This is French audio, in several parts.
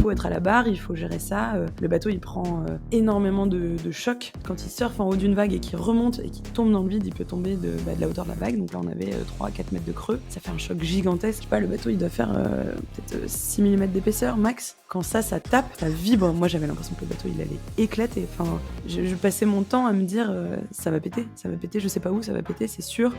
faut être à la barre, il faut gérer ça. Le bateau, il prend énormément de chocs. Quand il surfe en haut d'une vague et qu'il remonte et qu'il tombe dans le vide, il peut tomber de la hauteur de la vague. Donc là, on avait 3 à 4 mètres de creux. Ça fait un choc gigantesque. Je sais pas, le bateau, il doit faire peut-être 6 mm d'épaisseur max. Quand ça tape, ça vibre. Moi, j'avais l'impression que le bateau, il allait éclater. Enfin, je passais mon temps à me dire ça va péter, je sais pas où, ça va péter, c'est sûr.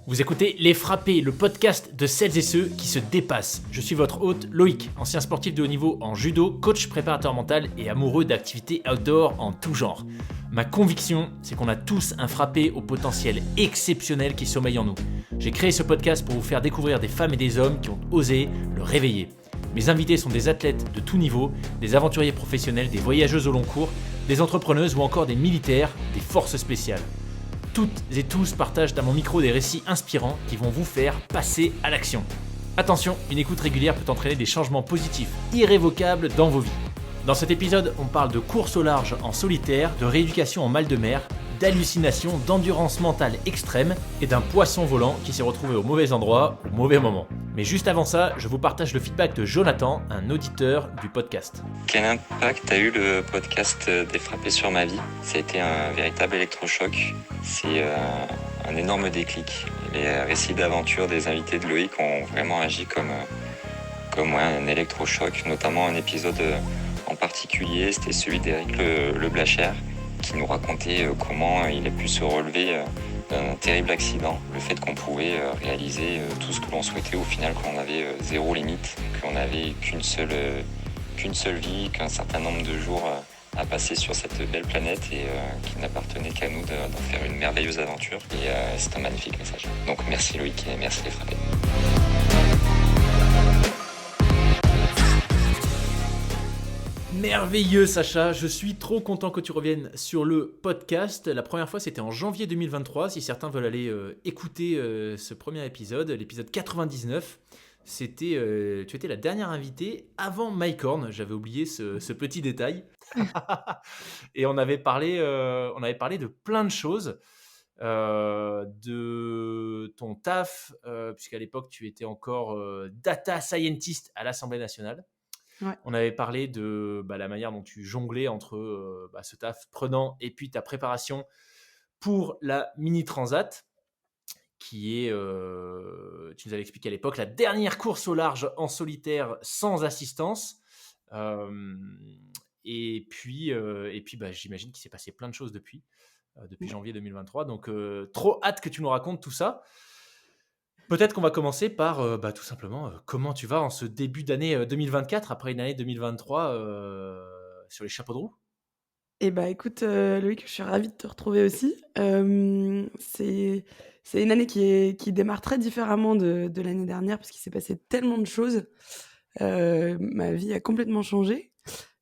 Vous écoutez Les Frappés, le podcast de celles et ceux qui se dépassent. Je suis votre hôte Loïc, ancien sportif de haut niveau en judo, coach préparateur mental et amoureux d'activités outdoor en tout genre. Ma conviction, c'est qu'on a tous un frappé au potentiel exceptionnel qui sommeille en nous. J'ai créé ce podcast pour vous faire découvrir des femmes et des hommes qui ont osé le réveiller. Mes invités sont des athlètes de tout niveau, des aventuriers professionnels, des voyageuses au long cours, des entrepreneuses ou encore des militaires, des forces spéciales. Toutes et tous partagent à mon micro des récits inspirants qui vont vous faire passer à l'action. Attention, une écoute régulière peut entraîner des changements positifs irrévocables dans vos vies. Dans cet épisode, on parle de course au large en solitaire, de rééducation en mal de mer, d'hallucination, d'endurance mentale extrême et d'un poisson volant qui s'est retrouvé au mauvais endroit, au mauvais moment. Mais juste avant ça, je vous partage le feedback de Jonathan, un auditeur du podcast. Quel impact a eu le podcast des Frappés sur ma vie ? Ça a été un véritable électrochoc. C'est un énorme déclic. Les récits d'aventure des invités de Loïc ont vraiment agi comme un électrochoc, notamment un épisode en particulier, c'était celui d'Éric Le Blachère, qui nous racontait comment il a pu se relever d'un terrible accident, le fait qu'on pouvait réaliser tout ce que l'on souhaitait au final, qu'on avait zéro limite, qu'on n'avait qu'une seule vie, qu'un certain nombre de jours à passer sur cette belle planète et qu'il n'appartenait qu'à nous d'en faire une merveilleuse aventure. Et c'est un magnifique message. Donc merci Loïc et merci les frappés. Merveilleux Sacha, je suis trop content que tu reviennes sur le podcast. La première fois c'était en janvier 2023, si certains veulent aller écouter ce premier épisode, l'épisode 99. Tu étais la dernière invitée avant Mike Horn, j'avais oublié ce petit détail. Et on avait parlé de plein de choses, de ton taf, puisqu'à l'époque tu étais encore data scientist à l'Assemblée nationale. Ouais. On avait parlé de la manière dont tu jonglais entre ce taf prenant et puis ta préparation pour la Mini Transat, qui est, tu nous avais expliqué à l'époque, la dernière course au large en solitaire sans assistance. Et puis j'imagine qu'il s'est passé plein de choses depuis janvier 2023. Donc, trop hâte que tu nous racontes tout ça. Peut-être qu'on va commencer par tout simplement comment tu vas en ce début d'année 2024 après une année 2023 sur les chapeaux de roue. Eh bah écoute, Loïc, je suis ravie de te retrouver aussi. C'est une année qui démarre très différemment de l'année dernière parce qu'il s'est passé tellement de choses. Ma vie a complètement changé,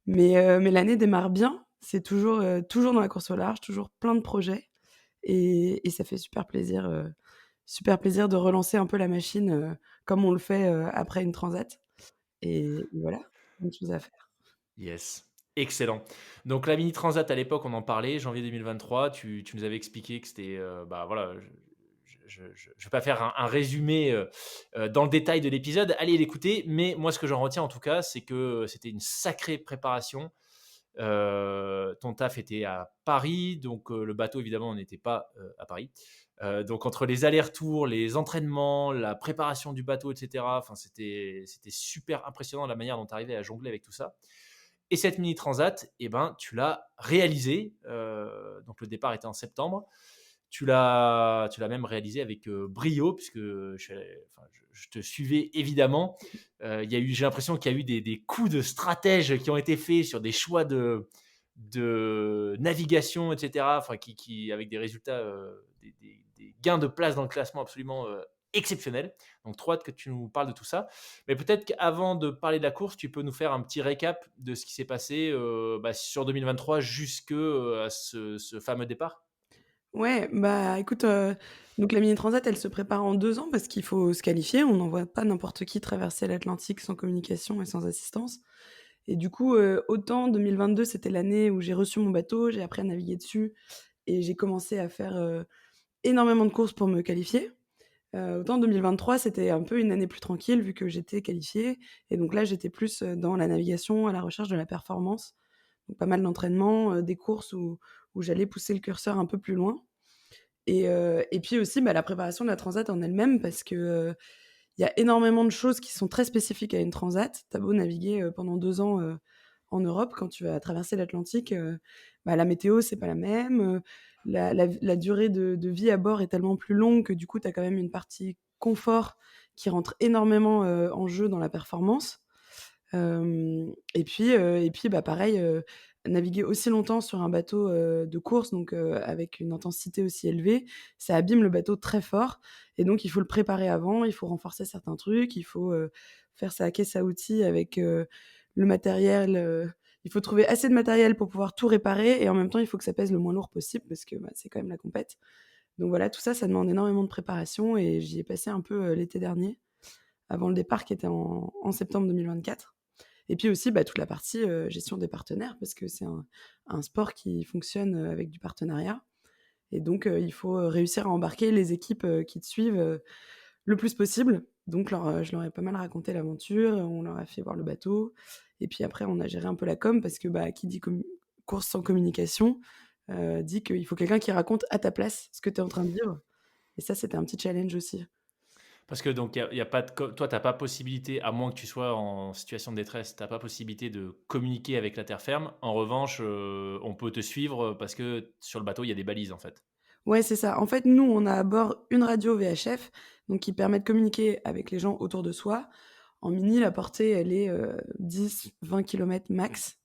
mais l'année démarre bien. C'est toujours dans la course au large, toujours plein de projets et ça fait super plaisir de relancer un peu la machine, comme on le fait, après une transat et voilà, plein de choses à faire. Yes, excellent. Donc la Mini Transat à l'époque, on en parlait, janvier 2023, tu nous avais expliqué que c'était, je ne vais pas faire un résumé dans le détail de l'épisode, allez l'écouter, mais moi ce que j'en retiens en tout cas, c'est que c'était une sacrée préparation. Ton taf était à Paris, donc le bateau évidemment n'était pas à Paris. Donc entre les allers-retours, les entraînements, la préparation du bateau, etc., c'était super impressionnant la manière dont tu arrivais à jongler avec tout ça. Et cette Mini Transat, tu l'as réalisée. Donc le départ était en septembre. Tu l'as même réalisé avec brio, puisque je te suivais évidemment. J'ai l'impression qu'il y a eu des coups de stratège qui ont été faits sur des choix de navigation, etc. Avec des résultats, des gains de place dans le classement absolument exceptionnels. Donc, trop hâte que tu nous parles de tout ça. Mais peut-être qu'avant de parler de la course, tu peux nous faire un petit récap de ce qui s'est passé sur 2023 jusqu'à ce fameux départ. Ouais, bah, écoute, donc la Mini Transat, elle se prépare en 2 ans parce qu'il faut se qualifier. On n'envoie pas n'importe qui traverser l'Atlantique sans communication et sans assistance et du coup, autant 2022, c'était l'année où j'ai reçu mon bateau, j'ai appris à naviguer dessus et j'ai commencé à faire énormément de courses pour me qualifier. Autant 2023, c'était un peu une année plus tranquille vu que j'étais qualifiée et donc là, j'étais plus, dans la navigation, à la recherche de la performance. Donc pas mal d'entraînement, des courses où j'allais pousser le curseur un peu plus loin et puis aussi, la préparation de la transat en elle-même parce que, il y a énormément de choses qui sont très spécifiques à une transat. Tu as beau naviguer, pendant 2 ans, en Europe, quand tu vas traverser l'Atlantique, la météo, c'est pas la même, la durée de vie à bord est tellement plus longue que du coup, tu as quand même une partie confort qui rentre énormément, en jeu dans la performance. Et puis, pareil, naviguer aussi longtemps sur un bateau, de course, donc avec une intensité aussi élevée, ça abîme le bateau très fort et donc il faut le préparer avant, il faut renforcer certains trucs, il faut, faire sa caisse à outils avec, le matériel, il faut trouver assez de matériel pour pouvoir tout réparer et en même temps, il faut que ça pèse le moins lourd possible parce que, c'est quand même la compète. Donc voilà, tout ça, ça demande énormément de préparation et j'y ai passé un peu, l'été dernier, avant le départ qui était en septembre 2024. Et puis aussi, toute la partie, gestion des partenaires parce que c'est un sport qui fonctionne, avec du partenariat et donc il faut, réussir à embarquer les équipes, qui te suivent, le plus possible. Donc je leur ai pas mal raconté l'aventure, on leur a fait voir le bateau et puis après on a géré un peu la com parce que, qui dit course sans communication, dit qu'il faut quelqu'un qui raconte à ta place ce que tu es en train de vivre et ça, c'était un petit challenge aussi. Parce que donc il y a pas de toi, tu as pas possibilité, à moins que tu sois en situation de détresse, tu as pas possibilité de communiquer avec la terre ferme. En revanche, on peut te suivre parce que sur le bateau, il y a des balises, en fait. Ouais, c'est ça. En fait, nous, on a à bord une radio VHF, donc qui permet de communiquer avec les gens autour de soi. En mini, la portée, elle est 10-20 km max.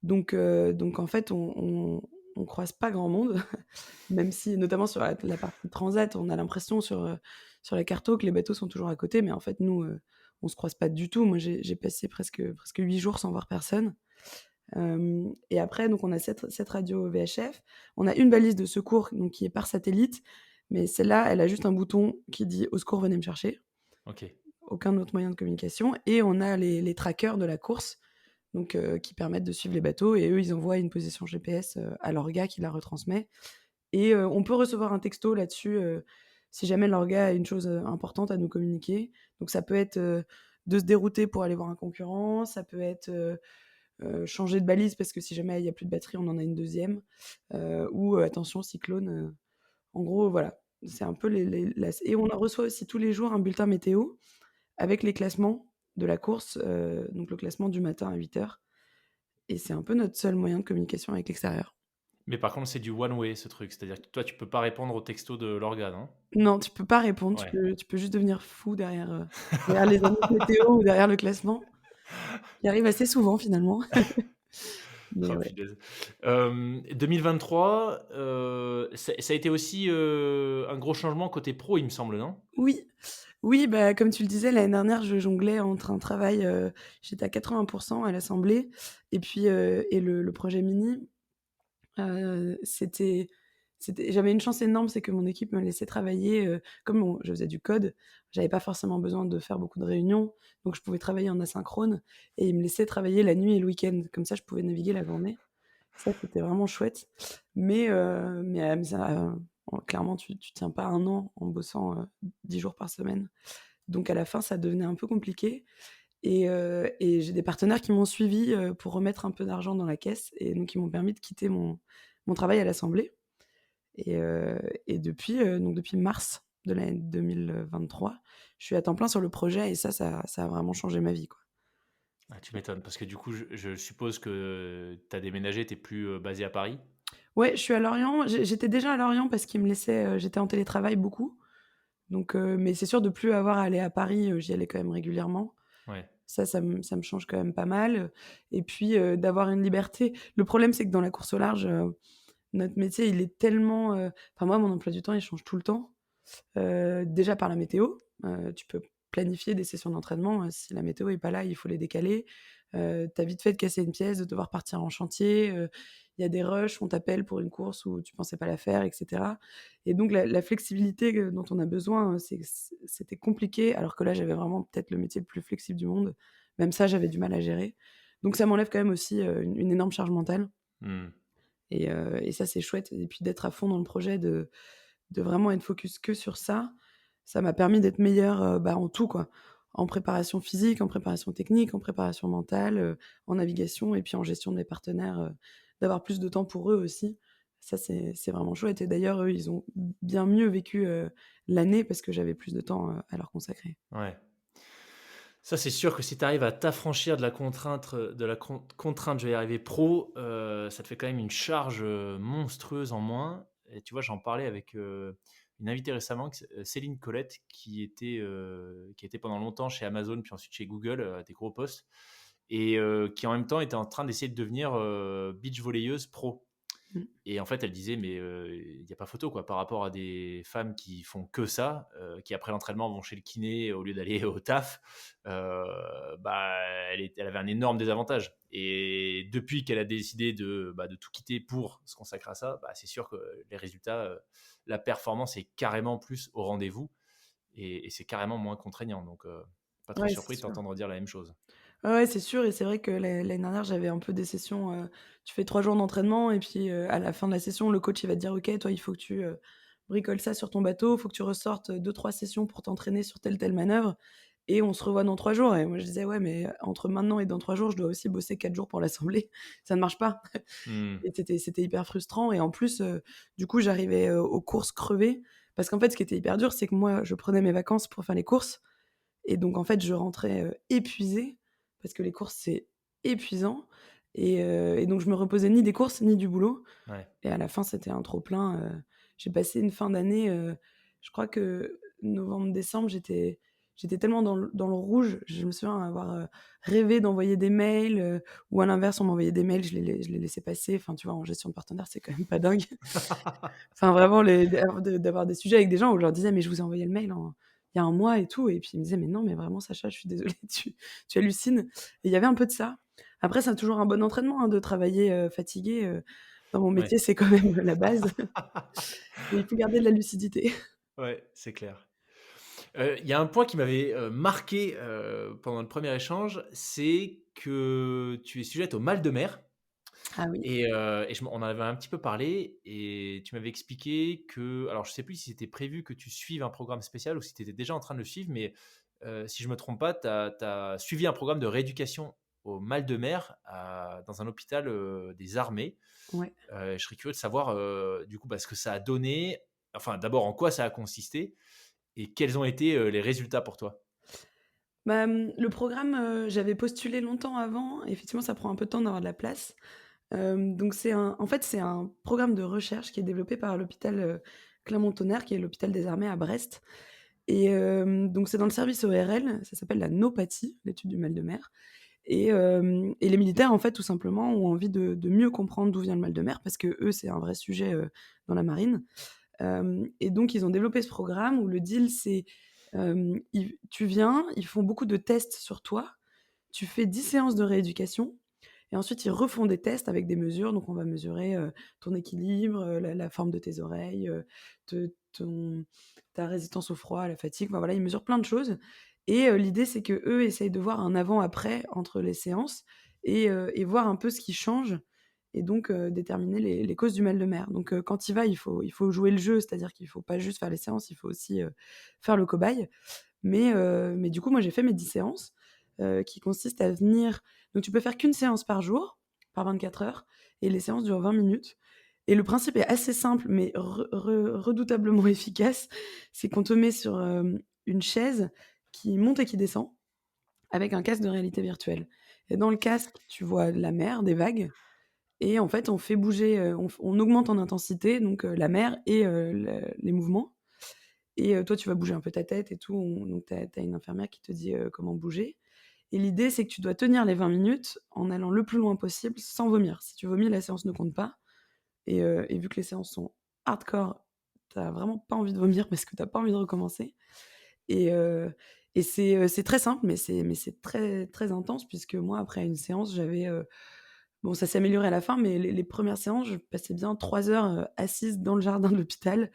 Donc en fait, on croise pas grand monde, même si, notamment sur la partie transat, on a l'impression sur la carto que les bateaux sont toujours à côté, mais en fait, nous, on se croise pas du tout. Moi, j'ai passé presque 8 jours sans voir personne. Et après, donc on a cette radio VHF. On a une balise de secours donc qui est par satellite, mais celle-là, elle a juste un bouton qui dit «Au secours, venez me chercher». Ok. Aucun autre moyen de communication et on a les trackers de la course donc qui permettent de suivre les bateaux et eux, ils envoient une position GPS, à l'orga qui la retransmet et on peut recevoir un texto là-dessus, si jamais l'orga a une chose, importante à nous communiquer. Donc ça peut être, de se dérouter pour aller voir un concurrent, ça peut être, changer de balise parce que si jamais il y a plus de batterie, on en a une deuxième, ou attention cyclone, en gros voilà, c'est un peu et on en reçoit aussi tous les jours un bulletin météo avec les classements de la course, donc le classement du matin à 8 heures et c'est un peu notre seul moyen de communication avec l'extérieur. Mais par contre, c'est du one way, ce truc. C'est-à-dire que toi, tu peux pas répondre au texto de l'organe, hein. Non, tu peux pas répondre, tu Ouais. peux tu peux juste devenir fou derrière les annonces météo ou derrière le classement, qui arrive assez souvent finalement. Mais Oh, ouais. punaise. 2023, ça a été aussi un gros changement côté pro, il me semble, non? Oui, oui, comme tu le disais, l'année dernière, je jonglais entre un travail, j'étais à 80 à l'assemblée et puis, et le projet mini. C'était j'avais une chance énorme, c'est que mon équipe me laissait travailler, comme je faisais du code, j'avais pas forcément besoin de faire beaucoup de réunions, donc je pouvais travailler en asynchrone et ils me laissaient travailler la nuit et le week-end. Comme ça, je pouvais naviguer la journée. Ça, c'était vraiment chouette. Mais ça, clairement, tu tiens pas 1 an en bossant, 10 jours par semaine. Donc à la fin, ça devenait un peu compliqué et j'ai des partenaires qui m'ont suivi pour remettre un peu d'argent dans la caisse et donc qui m'ont permis de quitter mon travail à l'assemblée et depuis mars de l'année 2023, je suis à temps plein sur le projet et ça a vraiment changé ma vie, quoi. Ah, tu m'étonnes, parce que du coup, je suppose que tu as déménagé, tu plus basé à Paris? Ouais, je suis à Lorient. J'étais déjà à Lorient parce qu'ils me laissaient, j'étais en télétravail beaucoup donc mais c'est sûr de plus avoir à aller à Paris, j'y allais quand même régulièrement. Ouais. Ça me change quand même pas mal, et puis, d'avoir une liberté. Le problème, c'est que dans la course au large, notre métier, il est tellement, enfin moi, mon emploi du temps, il change tout le temps. Déjà par la météo, tu peux planifier des sessions d'entraînement, si la météo est pas là, il faut les décaler. Tu as vite fait de casser une pièce, de devoir partir en chantier, il y a des rushs, on t'appelle pour une course où tu pensais pas la faire et cetera et donc la flexibilité dont on a besoin, c'était compliqué alors que là, j'avais vraiment peut-être le métier le plus flexible du monde. Même ça, j'avais du mal à gérer. Donc ça m'enlève quand même aussi, une énorme charge mentale Mmh. Et ça, c'est chouette et puis d'être à fond dans le projet, de vraiment être focus que sur ça, ça m'a permis d'être meilleure, en tout, quoi. En préparation physique, en préparation technique, en préparation mentale, en navigation et puis en gestion de mes partenaires, d'avoir plus de temps pour eux aussi. Ça, c'est vraiment chouette et d'ailleurs, eux, ils ont bien mieux vécu, l'année parce que j'avais plus de temps, à leur consacrer. Ouais. Ça, c'est sûr que si tu arrives à t'affranchir de la contrainte, contrainte, je vais y arriver pro, ça te fait quand même une charge, monstrueuse en moins et tu vois, j'en parlais avec, une invitée récemment Céline Collette qui était pendant longtemps chez Amazon puis ensuite chez Google, à des gros postes et qui en même temps était en train d'essayer de devenir, beach volleyeuse pro. Mmh. Et en fait, elle disait, mais il y a pas photo quoi, par rapport à des femmes qui font que ça, qui après l'entraînement vont chez le kiné au lieu d'aller au taf, bah, elle avait un énorme désavantage. Et depuis qu'elle a décidé de tout quitter pour se consacrer à ça, bah, c'est sûr que les résultats, la performance est carrément plus au rendez-vous et c'est carrément moins contraignant. Donc, pas trop Ouais, c'est surpris de sûr. t'entendre dire la même chose. Ouais, c'est sûr et c'est vrai que l'année dernière, j'avais un peu des sessions, tu fais 3 jours d'entraînement et puis, à la fin de la session, le coach, il va te dire: «OK, toi, il faut que tu, bricoles ça sur ton bateau, il faut que tu ressortes, 2-3 sessions pour t'entraîner sur telle manœuvre et on se revoit dans 3 jours» et moi, je disais: «Ouais, mais entre maintenant et dans 3 jours, je dois aussi bosser 4 jours pour l'assembler, ça ne marche pas» Mmh. et c'était hyper frustrant et en plus, du coup, j'arrivais, aux courses crevée parce qu'en fait, ce qui était hyper dur, c'est que moi, je prenais mes vacances pour faire les courses et donc en fait, je rentrais, épuisée parce que les courses, c'est épuisant et donc je me reposais ni des courses ni du boulot Ouais. et à la fin, c'était un trop plein, j'ai passé une fin d'année, je crois que novembre-décembre, j'étais tellement dans le rouge. Je me souviens avoir, rêvé d'envoyer des mails, ou à l'inverse, on m'envoyait des mails, je les laissais passer. Enfin, tu vois, en gestion de partenaire, c'est quand même pas dingue. Enfin, vraiment d'avoir des sujets avec des gens où je leur disais: «Mais je vous ai envoyé le mail il y a un mois et tout» et puis ils me disaient: «Mais non, mais vraiment Sacha, je suis désolée, tu hallucines» et il y avait un peu de ça. Après, c'est toujours un bon entraînement, hein, de travailler, fatigué, dans mon Ouais. métier, c'est quand même la base et il faut garder de la lucidité. Ouais, c'est clair. Il y a un point qui m'avait, marqué, pendant le premier échange, c'est que tu es sujette au mal de mer Ah oui. et on en avait un petit peu parlé et tu m'avais expliqué que alors je sais plus si c'était prévu que tu suives un programme spécial ou si tu étais déjà en train de le suivre, mais si je me trompe pas, tu as suivi un programme de rééducation au mal de mer dans un hôpital, des armées. Ouais. Je serais curieux de savoir, du coup, ce que ça a donné. Enfin, d'abord, en quoi ça a consisté et quels ont été, les résultats pour toi? Le programme, j'avais postulé longtemps avant. Effectivement, ça prend un peu de temps d'avoir de la place. Donc c'est un programme de recherche qui est développé par l'hôpital, Clermont-Tonnerre, qui est l'hôpital des armées à Brest et donc c'est dans le service ORL, ça s'appelle la NOPAthie, l'étude du mal de mer et les militaires, en fait, tout simplement, ont envie de mieux comprendre d'où vient le mal de mer parce qu'eux, c'est un vrai sujet, dans la marine. Et donc ils ont développé ce programme où le deal, c'est, tu viens, ils font beaucoup de tests sur toi, tu fais 10 séances de rééducation et ensuite ils refont des tests avec des mesures. Donc on va mesurer, ton équilibre, la forme de tes oreilles, te ton ta résistance au froid, à la fatigue, enfin voilà, ils mesurent plein de choses et l'idée, c'est qu'eux essayent de voir un avant-après entre les séances et voir un peu ce qui change et donc déterminer les causes du mal de mer. Donc quand tu y vas, il faut jouer le jeu, c'est-à-dire qu'il faut pas juste faire les séances, il faut aussi, faire le cobaye. Mais du coup, moi, j'ai fait mes 10 séances, qui consistent à venir donc tu peux faire qu'une séance par jour, par 24 heures et les séances durent 20 minutes et le principe est assez simple mais redoutablement efficace. C'est qu'on te met sur, une chaise qui monte et qui descend avec un casque de réalité virtuelle et dans le casque, tu vois la mer, des vagues et en fait, on fait bouger, on augmente en intensité donc la mer et le les mouvements et toi, tu vas bouger un peu ta tête et tout, donc tu as une infirmière qui te dit, comment bouger et l'idée, c'est que tu dois tenir les 20 minutes en allant le plus loin possible sans vomir. Si tu vomis, la séance ne compte pas et vu que les séances sont hardcore, tu as vraiment pas envie de vomir parce que tu as pas envie de recommencer et c'est très simple mais c'est très, très intense puisque moi, après une séance, j'avais, bon, ça s'est amélioré à la fin, mais les 1res séances, je passais bien 3 heures, assise dans le jardin de l'hôpital,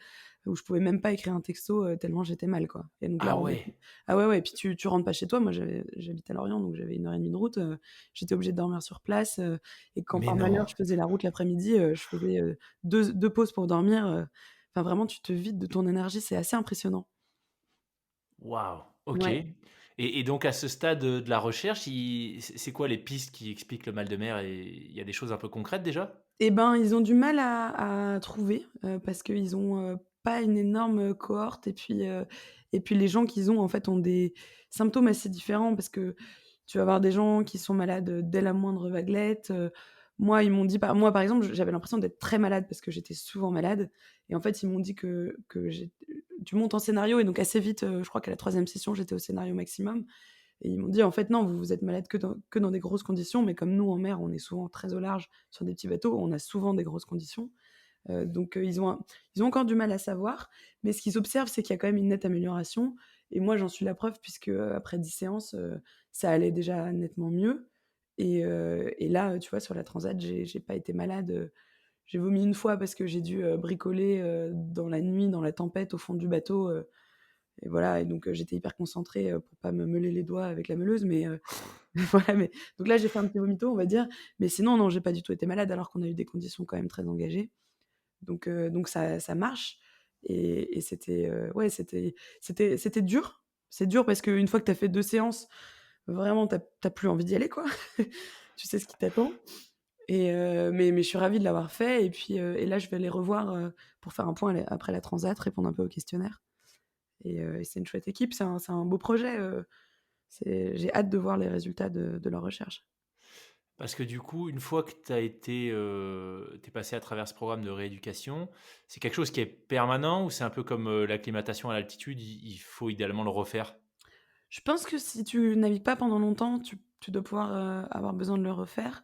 où je pouvais même pas écrire un texto tellement j'étais mal, quoi. Et donc là, Ah ouais, ah ouais, ouais, et puis tu rentres pas chez toi. Moi, j'habite à Lorient, donc j'avais 1 heure et demie de route. J'étais obligée de dormir sur place. Et quand mais par non. malheur, je faisais la route l'après-midi, je faisais deux pauses pour dormir. Enfin, vraiment, tu te vides de ton énergie. C'est assez impressionnant. Waouh, OK. Ouais. Et donc à ce stade, de la recherche, c'est quoi les pistes qui expliquent le mal de mer et il y a des choses un peu concrètes déjà? Et ben, ils ont du mal à trouver, parce qu'ils ont, pas une énorme cohorte. Et puis les gens qu'ils ont, en fait, ont des symptômes assez différents, parce que tu vas avoir des gens qui sont malades, dès la moindre vaguelette. Moi, ils m'ont dit, moi, par exemple, j'avais l'impression d'être très malade parce que j'étais souvent malade. Et en fait, ils m'ont dit que tu montes en scénario, et donc assez vite, je crois qu'à la 3e session, j'étais au scénario maximum. Et ils m'ont dit: «En fait, non, vous êtes malade que dans des grosses conditions, mais comme nous, en mer, on est souvent très au large sur des petits bateaux, on a souvent des grosses conditions». Donc ils ont encore du mal à savoir, mais ce qu'ils observent, c'est qu'il y a quand même une nette amélioration. Et moi, j'en suis la preuve, puisque, après 10 séances, ça allait déjà nettement mieux. Et là, tu vois, sur la transat, j'ai pas été malade. J'ai vomi une fois parce que j'ai dû, bricoler, dans la nuit, dans la tempête, au fond du bateau. Et voilà. Et donc j'étais hyper concentrée, pour pas me meuler les doigts avec la meuleuse. Mais voilà. Mais donc là, j'ai fait un petit vomito, on va dire. Mais sinon, non, j'ai pas du tout été malade, alors qu'on a eu des conditions quand même très engagées. Donc ça marche. Et c'était, ouais, c'était dur. C'est dur parce qu'une fois que tu as fait 2 séances, vraiment, tu plus envie d'y aller, quoi. Tu sais ce qui t'attend. Mais je suis ravie de l'avoir fait. Et là, je vais les revoir, pour faire un point après la transat, répondre un peu au questionnaire. Et c'est une chouette équipe, c'est un beau projet. J'ai hâte de voir les résultats de leur recherche. Parce que du coup, une fois que tu es passé à travers ce programme de rééducation, c'est quelque chose qui est permanent ou c'est un peu comme, l'acclimatation à l'altitude, il faut idéalement le refaire? Je pense que si tu navigues pas pendant longtemps, tu dois pouvoir, avoir besoin de le refaire.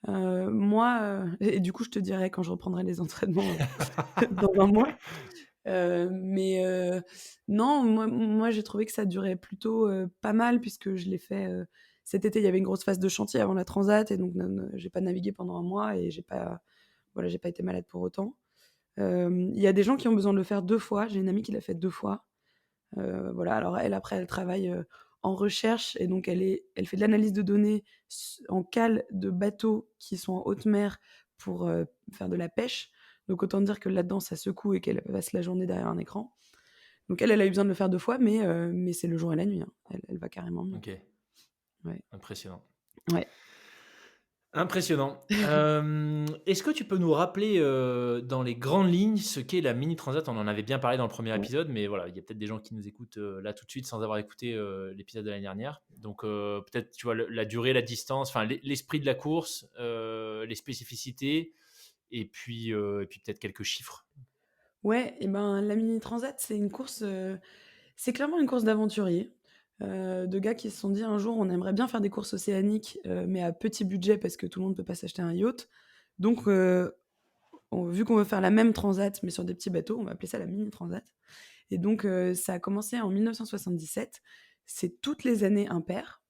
Moi, et du coup, je te dirai quand je reprendrai les entraînements, dans 1 mois. Mais non, moi, j'ai trouvé que ça durait plutôt, pas mal, puisque je l'ai fait, cet été. Il y avait une grosse phase de chantier avant la transat, et donc j'ai pas navigué pendant 1 mois, et j'ai pas été malade pour autant. Il y a des gens qui ont besoin de le faire 2 fois. J'ai une amie qui l'a fait 2 fois. Voilà. Alors elle, après, elle travaille, en recherche, et donc elle fait de l'analyse de données en cale de bateaux qui sont en haute mer pour, faire de la pêche. Donc autant dire que là-dedans, ça secoue et qu'elle passe la journée derrière un écran. Donc elle a eu besoin de le faire 2 fois, mais c'est le jour et la nuit, hein. Elle va carrément mieux. OK, Ouais. impressionnant. Ouais. Impressionnant. Est-ce que tu peux nous rappeler, dans les grandes lignes, ce qu'est la mini transat? On en avait bien parlé dans le premier Ouais. épisode, mais voilà, il y a peut-être des gens qui nous écoutent, là tout de suite sans avoir écouté, l'épisode de l'année dernière. Donc, peut-être, tu vois, la durée, la distance, enfin l'esprit de la course, les spécificités et puis peut-être quelques chiffres. Ouais, et ben, la mini transat, c'est clairement une course d'aventuriers, de gars qui se sont dit un jour: «On aimerait bien faire des courses océaniques, mais à petit budget, parce que tout le monde peut pas s'acheter un yacht. Donc vu qu'on veut faire la même transat mais sur des petits bateaux, on va appeler ça la mini transat». Et donc ça a commencé en 1977. C'est toutes les années impaires.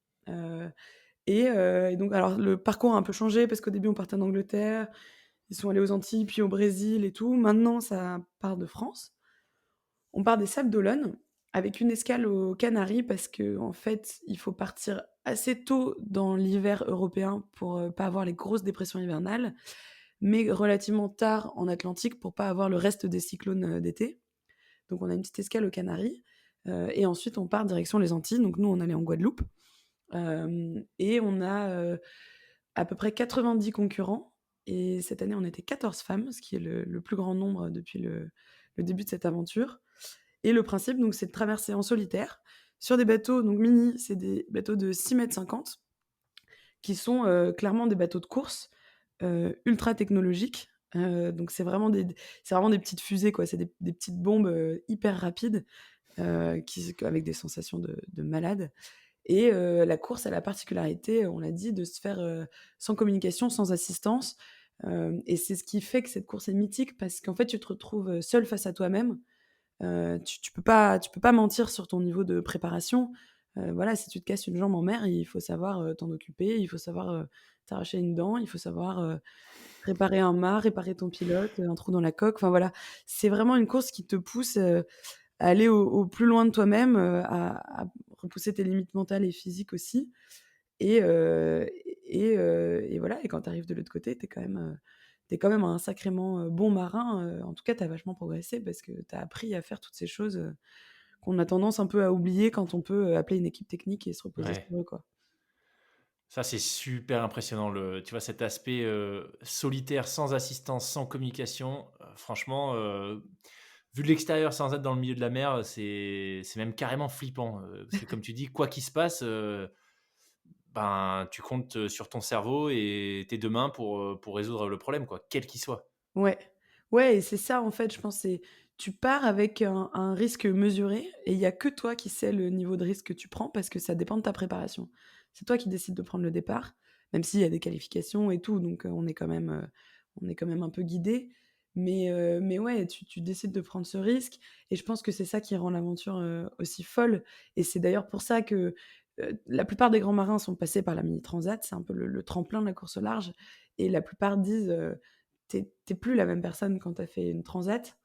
Et donc, alors, le parcours a un peu changé, parce qu'au début, on partait en Angleterre, ils sont allés aux Antilles, puis au Brésil et tout. Maintenant, ça part de France. On part des Sables d'Olonne, avec une escale aux Canaries, parce qu'en fait, il faut partir assez tôt dans l'hiver européen pour, pas avoir les grosses dépressions hivernales, mais relativement tard en Atlantique pour pas avoir le reste des cyclones, d'été. Donc on a une petite escale aux Canaries, et ensuite on part direction les Antilles. Donc nous, on allait en Guadeloupe. Et on a, à peu près 90 concurrents. Et cette année, on était 14 femmes, ce qui est le plus grand nombre depuis le début de cette aventure. Et le principe, donc, c'est de traverser en solitaire sur des bateaux, donc mini. C'est des bateaux de 6,50 m, qui sont, clairement des bateaux de course, ultra technologiques. Donc c'est vraiment des petites fusées, quoi. C'est des petites bombes, hyper rapides, avec des sensations de malade. Et la course a la particularité, on l'a dit, de se faire, sans communication, sans assistance. Et c'est ce qui fait que cette course est mythique, parce qu'en fait, tu te retrouves seule face à toi-même. Tu peux pas mentir sur ton niveau de préparation. Voilà, si tu te casses une jambe en mer, il faut savoir, t'en occuper, il faut savoir, t'arracher une dent, il faut savoir, réparer un mât, réparer ton pilote, un trou dans la coque, enfin voilà. C'est vraiment une course qui te pousse, à aller au plus loin de toi-même, à repousser tes limites mentales et physiques aussi et voilà et quand tu arrives de l'autre côté, tu quand même un sacrément, bon marin, en tout cas, tu as vachement progressé parce que tu as appris à faire toutes ces choses, qu'on a tendance un peu à oublier quand on peut, appeler une équipe technique et se reposer Ouais. sur eux, quoi. Ça, c'est super impressionnant. Tu vois, cet aspect solitaire, sans assistance, sans communication, franchement, vu de l'extérieur, sans être dans le milieu de la mer, c'est même carrément flippant. Parce que, comme tu dis, quoi qu'il se passe, ben, tu comptes sur ton cerveau et tes deux mains pour résoudre le problème, quoi, quel qu'il soit. Ouais. Ouais et c'est ça, en fait, je pense, c'est tu pars avec un risque mesuré et il y a que toi qui sais le niveau de risque que tu prends parce que ça dépend de ta préparation. C'est toi qui décides de prendre le départ, même s'il y a des qualifications et tout, donc on est quand même un peu guidé. Mais ouais, tu décides de prendre ce risque et je pense que c'est ça qui rend l'aventure, aussi folle et c'est d'ailleurs pour ça que, la plupart des grands marins sont passés par la Mini Transat. C'est un peu le tremplin de la course au large et la plupart disent, tu plus la même personne quand tu as fait une transat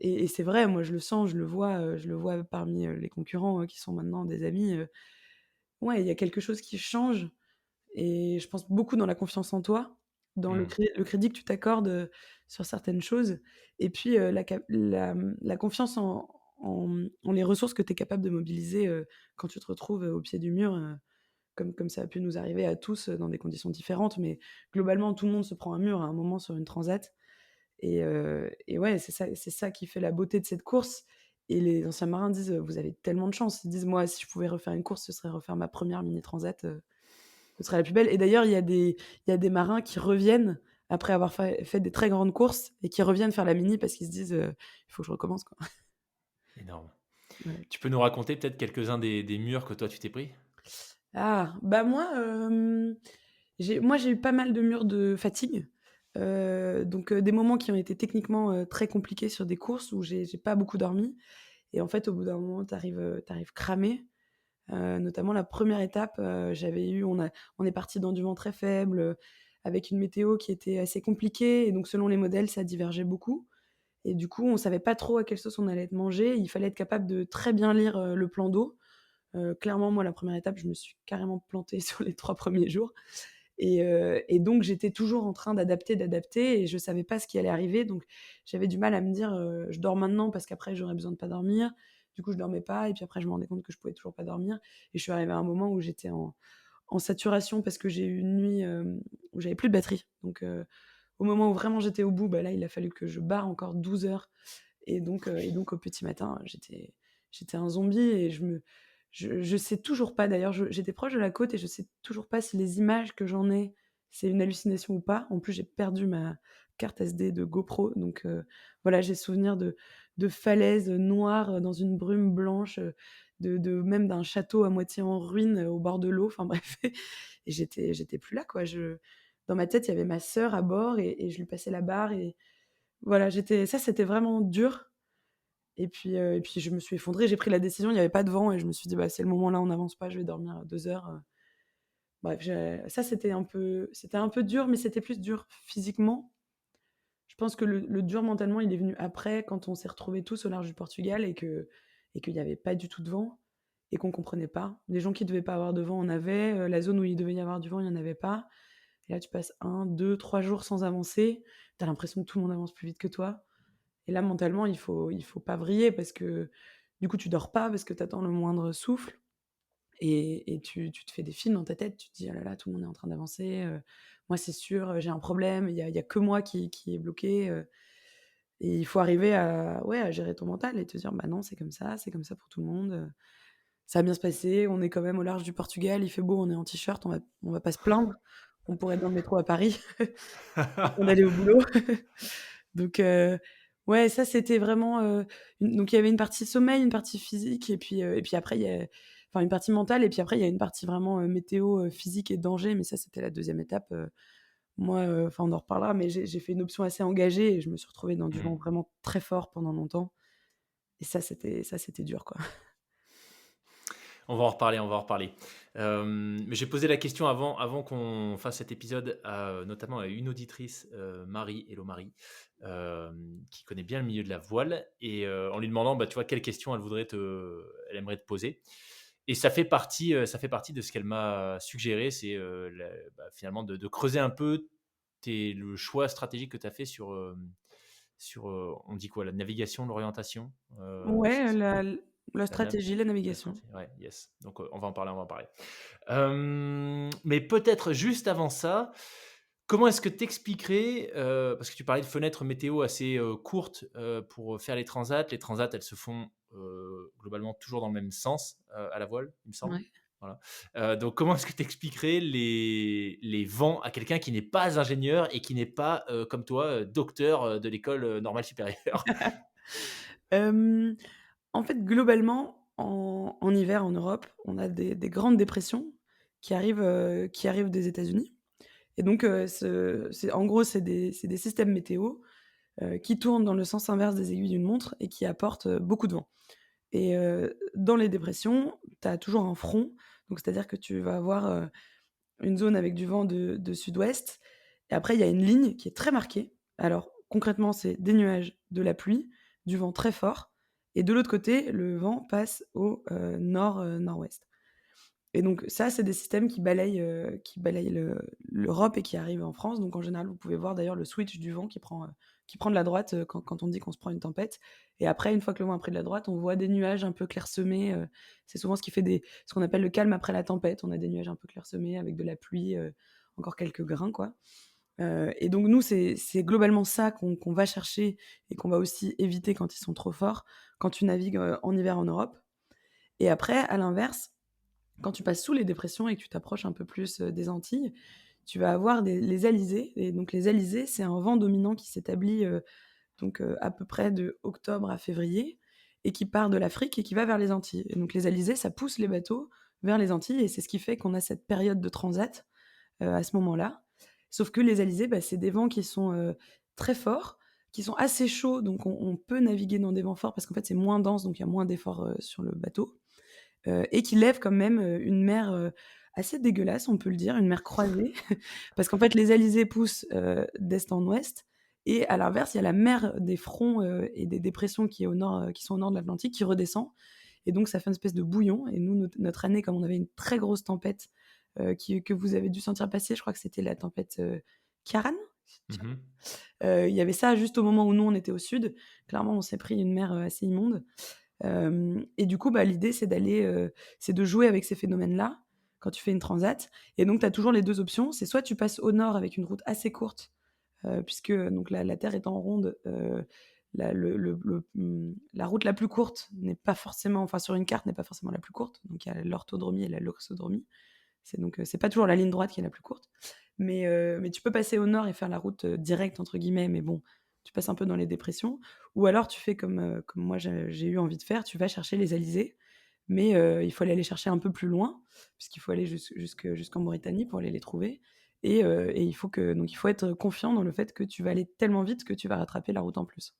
et c'est vrai, moi je le sens, je le vois parmi, les concurrents, qui sont maintenant des amis, ouais, il y a quelque chose qui change et je pense beaucoup dans la confiance en toi, dans Mmh. le crédit que tu t'accordes, sur certaines choses et puis, la confiance en les ressources que tu es capable de mobiliser, quand tu te retrouves, au pied du mur, comme ça a pu nous arriver à tous, dans des conditions différentes, mais globalement tout le monde se prend un mur à un moment sur une transat et ouais, c'est ça qui fait la beauté de cette course et les anciens marins disent, «Vous avez tellement de chance». Ils disent: «Moi, si je pouvais refaire une course, ce serait refaire ma première mini transat, ce serait la plus belle» et d'ailleurs, il y a des marins qui reviennent après avoir fait des très grandes courses et qui reviennent faire la mini parce qu'ils se disent, «Il faut que je recommence, quoi». Énorme. Ouais. Tu peux nous raconter peut-être quelques-uns des murs que toi tu t'es pris? Ah, bah, moi, j'ai eu pas mal de murs de fatigue, donc des moments qui ont été techniquement, très compliqués sur des courses où j'ai pas beaucoup dormi et en fait, au bout d'un moment, tu arrives cramé. Notamment la première étape, on est parti dans du vent très faible, avec une météo qui était assez compliquée et donc selon les modèles, ça divergeait beaucoup et du coup, on savait pas trop à quelle sauce on allait être mangé. Il fallait être capable de très bien lire, le plan d'eau. Clairement, moi, la première étape, je me suis carrément plantée sur les 3 premiers jours et donc j'étais toujours en train d'adapter et je savais pas ce qui allait arriver donc j'avais du mal à me dire, «Je dors maintenant parce qu'après j'aurais besoin de pas dormir». Du coup, je dormais pas et puis après je me rendais compte que je pouvais toujours pas dormir et je suis arrivée à un moment où j'étais en saturation parce que j'ai eu une nuit, où j'avais plus de batterie donc au moment où vraiment j'étais au bout, bah, là, il a fallu que je barre encore 12 heures et donc au petit matin, j'étais un zombie et je sais toujours pas d'ailleurs, j'étais proche de la côte et je sais toujours pas si les images que j'en ai, c'est une hallucination ou pas. En plus, j'ai perdu ma carte SD de GoPro donc voilà, j'ai souvenir de falaises, noires, dans une brume blanche, de même d'un château à moitié en ruine, au bord de l'eau, enfin bref et j'étais plus là quoi. Dans ma tête, il y avait ma sœur à bord et je lui passais la barre et voilà, c'était vraiment dur et puis je me suis effondrée, j'ai pris la décision, il y avait pas de vent et je me suis dit: «Bah, c'est le moment là, on n'avance pas, je vais dormir 2 heures», bref, ça c'était un peu dur, mais c'était plus dur physiquement. Je pense que le dur mentalement, il est venu après, quand on s'est retrouvés tous au large du Portugal et qu'il y avait pas du tout de vent et qu'on comprenait pas. Les gens qui devaient pas avoir de vent en avaient, la zone où il devait y avoir du vent, il y en avait pas et là, tu passes 1, 2, 3 jours sans avancer, tu as l'impression que tout le monde avance plus vite que toi. Et là, mentalement, il faut pas vriller parce que, du coup, tu dors pas parce que tu attends le moindre souffle et tu te fais des films dans ta tête. Tu te dis: «Oh là là, tout le monde est en train d'avancer, moi, c'est sûr, j'ai un problème, il y a que moi qui est bloqué», et il faut arriver à ouais, à gérer ton mental et te dire: «Bah non, c'est comme ça pour tout le monde, ça va bien se passer, on est quand même au large du Portugal, il fait beau, on est en t-shirt, on va pas se plaindre. On pourrait être dans le métro à Paris en train d'aller au boulot». Donc ouais, ça c'était vraiment, une donc il y avait une partie sommeil, une partie physique et puis après il y a enfin une partie mentale et puis après il y a une partie vraiment, météo, physique et danger, mais ça c'était la deuxième étape, moi, enfin on en reparlera, mais j'ai fait une option assez engagée et je me suis retrouvée dans du vent Mmh. vraiment très fort pendant longtemps et ça c'était dur, quoi. On va en reparler, on va en reparler. Mais j'ai posé la question avant qu'on fasse cet épisode notamment à une auditrice, Marie, hello Marie, qui connaît bien le milieu de la voile et en lui demandant, bah, tu vois, quelle question elle aimerait te poser. Et ça fait partie de ce qu'elle m'a suggéré, c'est finalement de creuser un peu le choix stratégique que tu as fait on dit quoi, la navigation, l'orientation, je sais Ouais, plus. la La nav stratégie, la la navigation. stratégie, ouais, yes. Donc, on va en parler, on va en parler. Mais peut-être juste avant ça, comment est-ce que tu expliquerais, parce que tu parlais de fenêtres météo assez, courtes, pour faire les transats. Les transats, elles se font, globalement toujours dans le même sens, à la voile, il me semble. Ouais. Voilà. Donc comment est-ce que tu expliquerais les vents à quelqu'un qui n'est pas ingénieur et qui n'est pas, comme toi, docteur, de l'école, normale supérieure? Hem, En fait, globalement, en hiver en Europe, on a des grandes dépressions qui arrivent des États-Unis et donc c'est en gros, c'est des systèmes météo, qui tournent dans le sens inverse des aiguilles d'une montre et qui apportent, beaucoup de vent et dans les dépressions, tu as toujours un front, donc c'est-à-dire que tu vas avoir, une zone avec du vent de sud-ouest et après il y a une ligne qui est très marquée. Alors concrètement, c'est des nuages, de la pluie, du vent très fort et de l'autre côté, le vent passe au, nord, nord-ouest et donc ça, c'est des systèmes qui balayent l'Europe et qui arrivent en France. Donc en général, vous pouvez voir d'ailleurs le switch du vent qui prend de la droite, quand on dit qu'on se prend une tempête et après une fois que le vent a pris de la droite, on voit des nuages un peu clairsemés, c'est souvent ce qui fait ce qu'on appelle le calme après la tempête. On a des nuages un peu clairsemés avec de la pluie, encore quelques grains quoi, et donc nous, c'est globalement ça qu'on va chercher et qu'on va aussi éviter quand ils sont trop forts, quand tu navigues, en hiver en Europe et après à l'inverse, quand tu passes sous les dépressions et que tu t'approches un peu plus, des Antilles, tu vas avoir les alizés et donc les alizés, c'est un vent dominant qui s'établit, à peu près de octobre à février et qui part de l'Afrique et qui va vers les Antilles et donc les alizés, ça pousse les bateaux vers les Antilles et c'est ce qui fait qu'on a cette période de transat, à ce moment-là. Sauf que les alizés, bah, c'est des vents qui sont, très forts, qui sont assez chauds donc on peut naviguer dans des vents forts parce qu'en fait, c'est moins dense donc il y a moins d'efforts, sur le bateau et qui lève quand même, une mer, assez dégueulasse, on peut le dire, une mer croisée. Parce qu'en fait, les alizés poussent, d'est en ouest et à l'inverse, il y a la mer des fronts, et des dépressions qui est au nord, qui sont au nord de l'Atlantique, qui redescend et donc ça fait une espèce de bouillon et nous, notre année, comme on avait une très grosse tempête, que vous avez dû sentir passer, je crois que c'était la tempête, Ciarán? Mmh. Il y avait ça juste au moment où nous, on était au sud. Clairement, on s'est pris une mer, assez immonde. Et du coup, bah, l'idée, c'est de jouer avec ces phénomènes-là, quand tu fais une transat et donc tu as toujours les 2 options. C'est soit tu passes au nord avec une route assez courte, puisque donc la Terre étant ronde, la route la plus courte n'est pas forcément enfin, sur une carte, n'est pas forcément la plus courte. Donc il y a l'orthodromie et la loxodromie. C'est pas toujours la ligne droite qui est la plus courte. Mais tu peux passer au nord et faire la route, «directe» entre guillemets, mais bon, tu passes un peu dans les dépressions. Ou alors tu fais comme moi j'ai eu envie de faire, tu vas chercher les alizés, mais il faut aller les chercher un peu plus loin, puisqu'il faut aller jusqu'en Mauritanie pour aller les trouver et il faut être confiant dans le fait que tu vas aller tellement vite que tu vas rattraper la route en plus.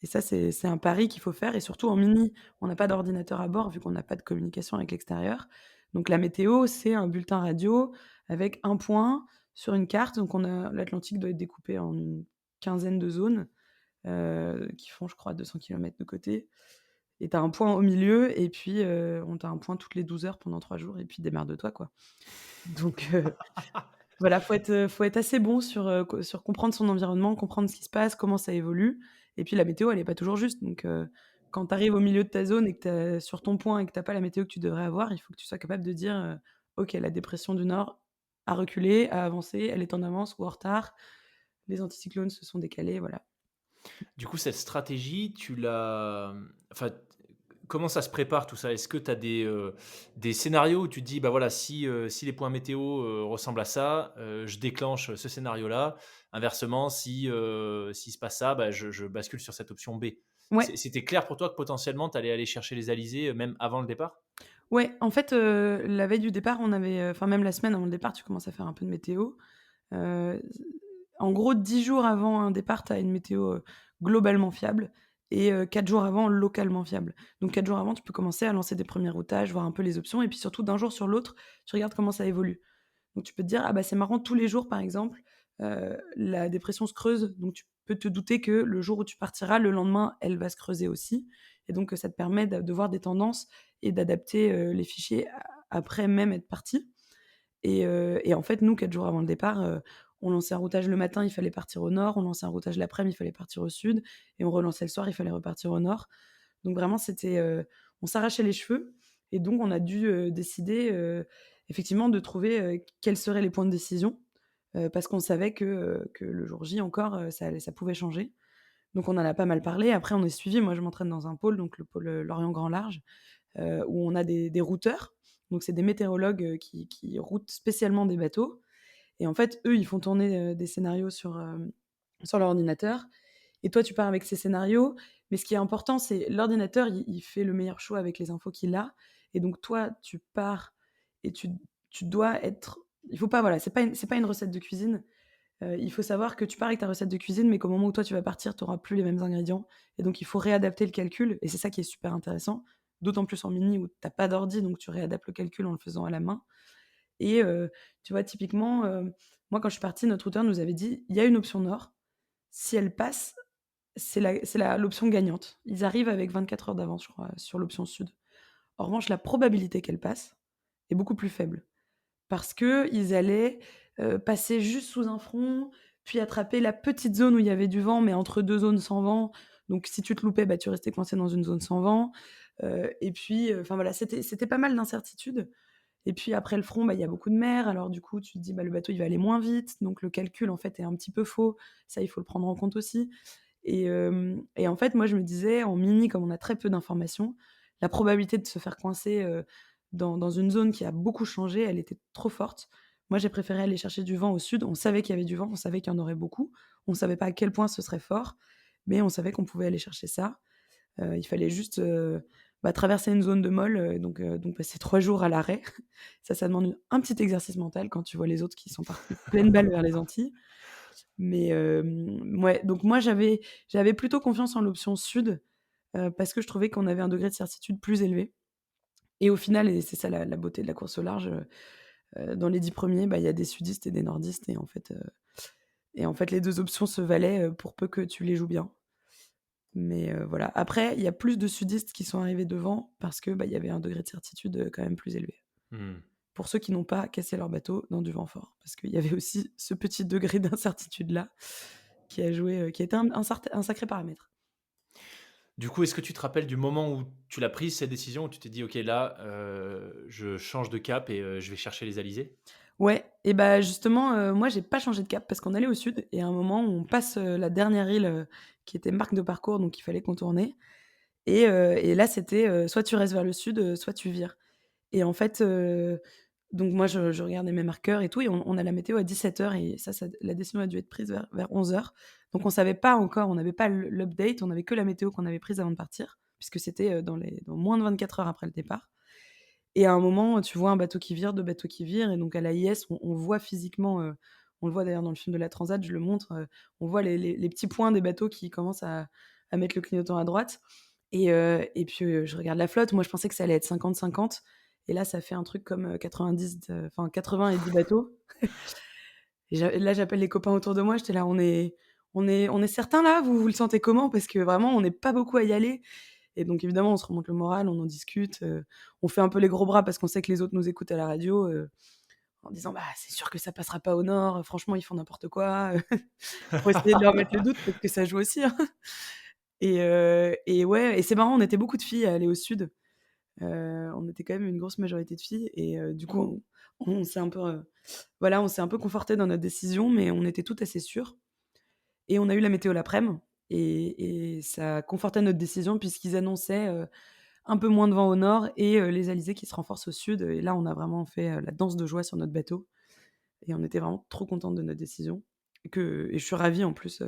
Et ça, c'est un pari qu'il faut faire et surtout en mini, on n'a pas d'ordinateur à bord vu qu'on n'a pas de communication avec l'extérieur. Donc la météo, c'est un bulletin radio avec un point sur une carte. Donc l'Atlantique doit être découpé en une quinzaine de zones, qui font, je crois, 200 kilomètres de côté et tu as un point au milieu et puis, on tu un point toutes les 12 heures pendant 3 jours et puis démerde-toi, quoi. Donc voilà, faut être assez bon sur comprendre son environnement, comprendre ce qui se passe, comment ça évolue et puis la météo, elle est pas toujours juste donc quand tu arrives au milieu de ta zone et que tu sur ton point et que tu as pas la météo que tu devrais avoir, il faut que tu sois capable de dire, «OK, la dépression du nord a reculé, a avancé, elle est en avance ou en retard, les anticyclones se sont décalés», voilà. Du coup, cette stratégie, enfin, comment ça se prépare tout ça? Est-ce que tu as des scénarios où tu te dis: «Bah, voilà, si les points météo, ressemblent à ça, je déclenche ce scénario-là. Inversement, s'il se passe ça, bah, je bascule sur cette option B». Ouais. C'était clair pour toi que potentiellement tu allais aller chercher les alizés, même avant le départ? Ouais, en fait, la veille du départ, on avait, enfin même la semaine avant le départ, tu commences à faire un peu de météo. Heu, En gros, 10 jours avant un départ, tu as une météo, globalement fiable et 4 jours avant, localement fiable. Donc 4 jours avant, tu peux commencer à lancer des premiers routages, voir un peu les options et puis surtout d'un jour sur l'autre, tu regardes comment ça évolue. Donc tu peux te dire: «Ah bah, c'est marrant tous les jours par exemple, la dépression se creuse». Donc tu peux te douter que le jour où tu partiras, le lendemain, elle va se creuser aussi et donc ça te permet de voir des tendances et d'adapter, les fichiers a après même être parti et en fait, nous, 4 jours avant le départ, on lançait un routage le matin, il fallait partir au nord, on lançait un routage l'après-midi, il fallait partir au sud et on relançait le soir, il fallait repartir au nord. Donc vraiment, c'était, on s'arrachait les cheveux et donc on a dû, décider, effectivement de trouver, quels seraient les points de décision, parce qu'on savait que le jour J encore, ça pouvait changer. Donc on en a pas mal parlé. Après, on est suivis. Moi, je m'entraîne dans un pôle, donc le pôle, Lorient Grand Large, où on a des routeurs. Donc c'est des météorologues, qui routent spécialement des bateaux et en fait, eux, ils font tourner, des scénarios sur leur ordinateur et toi, tu pars avec ces scénarios. Mais ce qui est important, c'est l'ordinateur, il fait le meilleur choix avec les infos qu'il a et donc toi, tu pars et tu dois être il faut pas voilà, c'est pas une recette de cuisine. Il faut savoir que tu pars avec ta recette de cuisine, mais qu'au moment où toi, tu vas partir, tu auras plus les mêmes ingrédients et donc il faut réadapter le calcul et c'est ça qui est super intéressant, d'autant plus en mini où tu as pas d'ordi, donc tu réadaptes le calcul en le faisant à la main et tu vois, typiquement, moi, quand je suis partie, notre routeur nous avait dit: «Il y a une option nord, si elle passe, c'est l'option gagnante». Ils arrivent avec 24 heures d'avance, je crois, sur l'option sud. En revanche, la probabilité qu'elle passe est beaucoup plus faible parce qu'ils allaient, passer juste sous un front, puis attraper la petite zone où il y avait du vent, mais entre 2 zones sans vent. Donc si tu te loupais, bah, tu restais coincé dans une zone sans vent, et puis, enfin voilà, c'était pas mal d'incertitudes et puis après le front, bah, il y a beaucoup de mer, alors du coup, tu te dis: «Bah, le bateau, il va aller moins vite», donc le calcul, en fait, est un petit peu faux. Ça, il faut le prendre en compte aussi et en fait, moi, je me disais, en mini, comme on a très peu d'informations, la probabilité de se faire coincer, dans une zone qui a beaucoup changé, elle était trop forte. Moi, j'ai préféré aller chercher du vent au sud. On savait qu'il y avait du vent, on savait qu'il y en aurait beaucoup. On savait pas à quel point ce serait fort, mais on savait qu'on pouvait aller chercher ça. Il fallait juste, bah, traverser une zone de molle, donc passer 3 jours à l'arrêt. Ça demande un petit exercice mental quand tu vois les autres qui sont partis pleines balles vers les Antilles. Mais ouais, donc moi j'avais plutôt confiance en l'option sud, parce que je trouvais qu'on avait un degré de certitude plus élevé et au final et c'est ça la beauté de la course au large, dans les 10 premiers, bah, il y a des sudistes et des nordistes et en fait les 2 options se valaient, pour peu que tu les joues bien. Mais voilà. Après, il y a plus de sudistes qui sont arrivés devant parce que, bah, il y avait un degré de certitude, quand même plus élevé. Mmh. Pour ceux qui n'ont pas cassé leur bateau dans du vent fort. Parce qu'il y avait aussi ce petit degré d'incertitude-là qui a joué, qui a été un sacré paramètre. Du coup, est-ce que tu te rappelles du moment où tu l'as prise cette décision, où tu t'es dit: «OK, là, je change de cap et je vais chercher les alizés»? Ouais et bah, justement, moi j'ai pas changé de cap parce qu'on allait au sud et à un moment on passe, la dernière île, qui était marque de parcours donc il fallait contourner et là c'était, soit tu restes vers le sud, soit tu vires. Et en fait, donc moi je regardais mes marqueurs et tout et on a la météo à 17:00 et ça la décision a dû être prise vers 11:00. Donc on savait pas encore, on n'avait pas l'update, on avait que la météo qu'on avait prise avant de partir, puisque c'était, dans moins de 24 heures après le départ. Et à un moment, tu vois un bateau qui vire, 2 bateaux qui virent et donc à l'AIS, on voit physiquement, on le voit d'ailleurs dans le film de la Transat, je le montre, on voit les petits points des bateaux qui commencent à mettre le clignotant à droite et puis, je regarde la flotte. Moi, je pensais que ça allait être 50-50 et là, ça fait un truc comme, 90 enfin 80 et 10 bateaux et là, j'appelle les copains autour de moi, j'étais là: «On est certains là? Vous le sentez comment? Parce que vraiment, on n'est pas beaucoup à y aller». Et donc évidemment, on se remonte le moral, on en discute, on fait un peu les gros bras parce qu'on sait que les autres nous écoutent à la radio, en disant: «Bah, c'est sûr que ça passera pas au nord, franchement, ils font n'importe quoi», pour essayer de leur mettre le doute parce que ça joue aussi, hein. Et ouais et c'est marrant, on était beaucoup de filles à aller au sud. On était quand même une grosse majorité de filles et du coup, on s'est un peu, voilà, on s'est un peu confortées dans notre décision, mais on était toutes assez sûres et on a eu la météo l'après-midi et ça confortait notre décision puisqu'ils annonçaient, un peu moins de vent au nord et les alizés qui se renforcent au sud et là, on a vraiment fait, la danse de joie sur notre bateau et on était vraiment trop contentes de notre décision et je suis ravie en plus,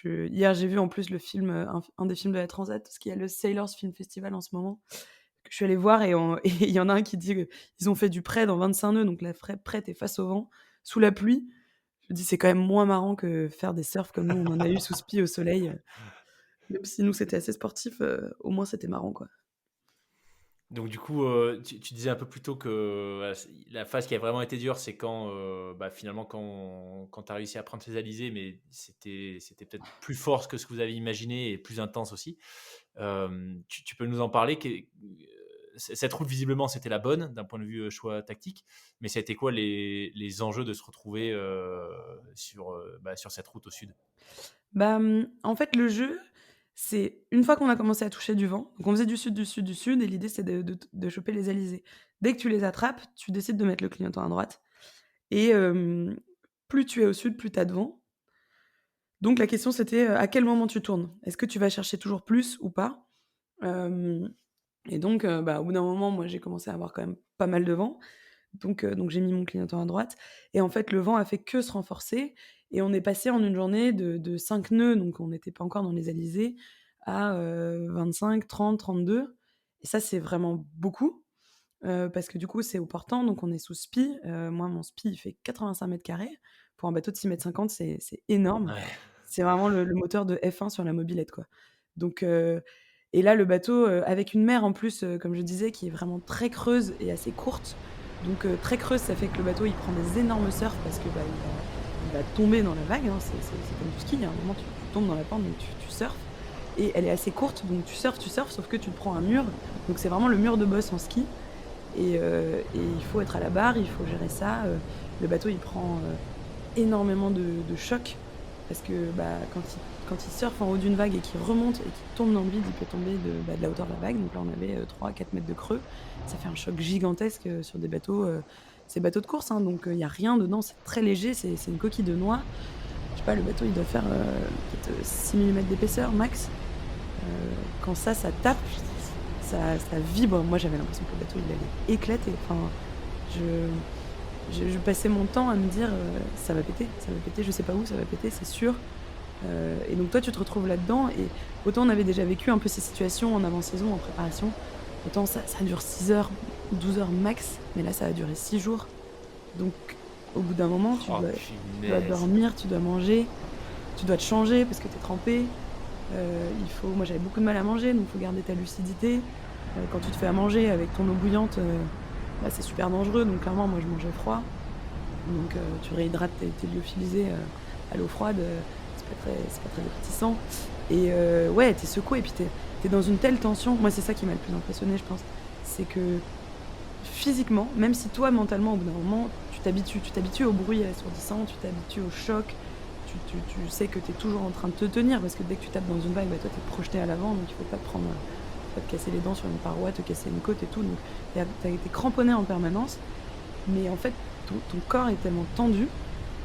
hier, j'ai vu en plus le film, un des films de la Transat, parce qu'il y a le Sailors Film Festival en ce moment, que je suis allée voir et il y en a un qui dit qu'ils ont fait du prêt dans 25 nœuds, donc la prête est face au vent, sous la pluie. Je me dis: «C'est quand même moins marrant que faire des surfs comme nous, on en a eu sous spi au soleil». Même si nous, c'était assez sportif, au moins c'était marrant, quoi. Donc du coup, tu disais un peu plus tôt que voilà, la phase qui a vraiment été dure, c'est quand finalement quand tu as réussi à prendre tes alizés, mais c'était peut-être plus fort que ce que vous avez imaginé et plus intense aussi. Tu peux nous en parler cette route, visiblement, c'était la bonne d'un point de vue choix tactique, mais ça a été quoi les enjeux de se retrouver sur cette route au sud? Bah, en fait, le jeu, c'est une fois qu'on a commencé à toucher du vent, donc on faisait du sud, du sud, du sud et l'idée, c'est de choper les alizés. Dès que tu les attrapes, tu décides de mettre le clignotant à droite et plus tu es au sud, plus tu as de vent. Donc la question, c'était, à quel moment tu tournes? Est-ce que tu vas chercher toujours plus ou pas? Hem Et donc, bah, au bout d'un moment, moi, j'ai commencé à avoir quand même pas mal de vent. Donc j'ai mis mon clignotant à droite et en fait, le vent a fait que se renforcer et on est passé en une journée de 5 nœuds, donc on n'était pas encore dans les alizés, à 25, 30, 32 et ça, c'est vraiment beaucoup, parce que du coup, c'est au portant, donc on est sous SPI. Moi, mon SPI, il fait 85 mètres carrés. Pour un bateau de 6,50 m, c'est énorme. Ouais. C'est vraiment le moteur de F1 sur la mobilette, quoi. Donc et là, le bateau, avec une mer en plus, comme je disais, qui est vraiment très creuse et assez courte. Donc très creuse, ça fait que le bateau, il prend des énormes surfs parce que, bah, il va tomber dans la vague, hein. C'est comme du ski, il y a un moment, tu tombes dans la pente, donc tu surfes et elle est assez courte, donc tu surfes, sauf que tu te prends un mur. Donc c'est vraiment le mur de boss en ski et il faut être à la barre, il faut gérer ça. Le bateau, il prend, énormément de chocs parce que, bah, quand il surfe en haut d'une vague et qu'il remonte et qu'il tombe dans le vide, il peut tomber de la hauteur de la vague. Donc là, on avait, 3-4 mètres de creux. Ça fait un choc gigantesque, sur des bateaux, c'est bateaux de course, hein, donc il y a rien dedans, c'est très léger, c'est une coquille de noix. Je sais pas, le bateau, il doit faire, peut-être, 6 millimètres d'épaisseur max. Quand ça tape, ça vibre. Moi, j'avais l'impression que le bateau, il allait éclater. Enfin, je passais mon temps à me dire, ça va péter, je sais pas où, ça va péter, c'est sûr». Et donc toi, tu te retrouves là-dedans et autant on avait déjà vécu un peu ces situations en avant-saison, en préparation, autant ça dure 6 heures, 12 heures max, mais là, ça a duré 6 jours. Donc au bout d'un moment, Oh tu dois punaise! dormir, tu dois manger, tu dois te changer parce que tu es trempé. Moi, j'avais beaucoup de mal à manger, donc il faut garder ta lucidité. Quand tu te fais à manger avec ton eau bouillante, bah, c'est super dangereux, donc clairement, moi, je mangeais froid. Donc tu réhydrates tes lyophilisés, à l'eau froide, c'est pas très appétissant et ouais, tu es secoué et puis tu es dans une telle tension. Moi, c'est ça qui m'a le plus impressionnée, je pense. C'est que physiquement, même si toi, mentalement, au bout d'un moment, tu t'habitues au bruit assourdissant, tu t'habitues au choc, tu sais que tu es toujours en train de te tenir parce que dès que tu tapes dans une vague, bah, toi, tu es projeté à l'avant, donc il faut pas faut pas te casser les dents sur une paroi, te casser une côte et tout, donc tu as été cramponné en permanence. Mais en fait, ton corps est tellement tendu.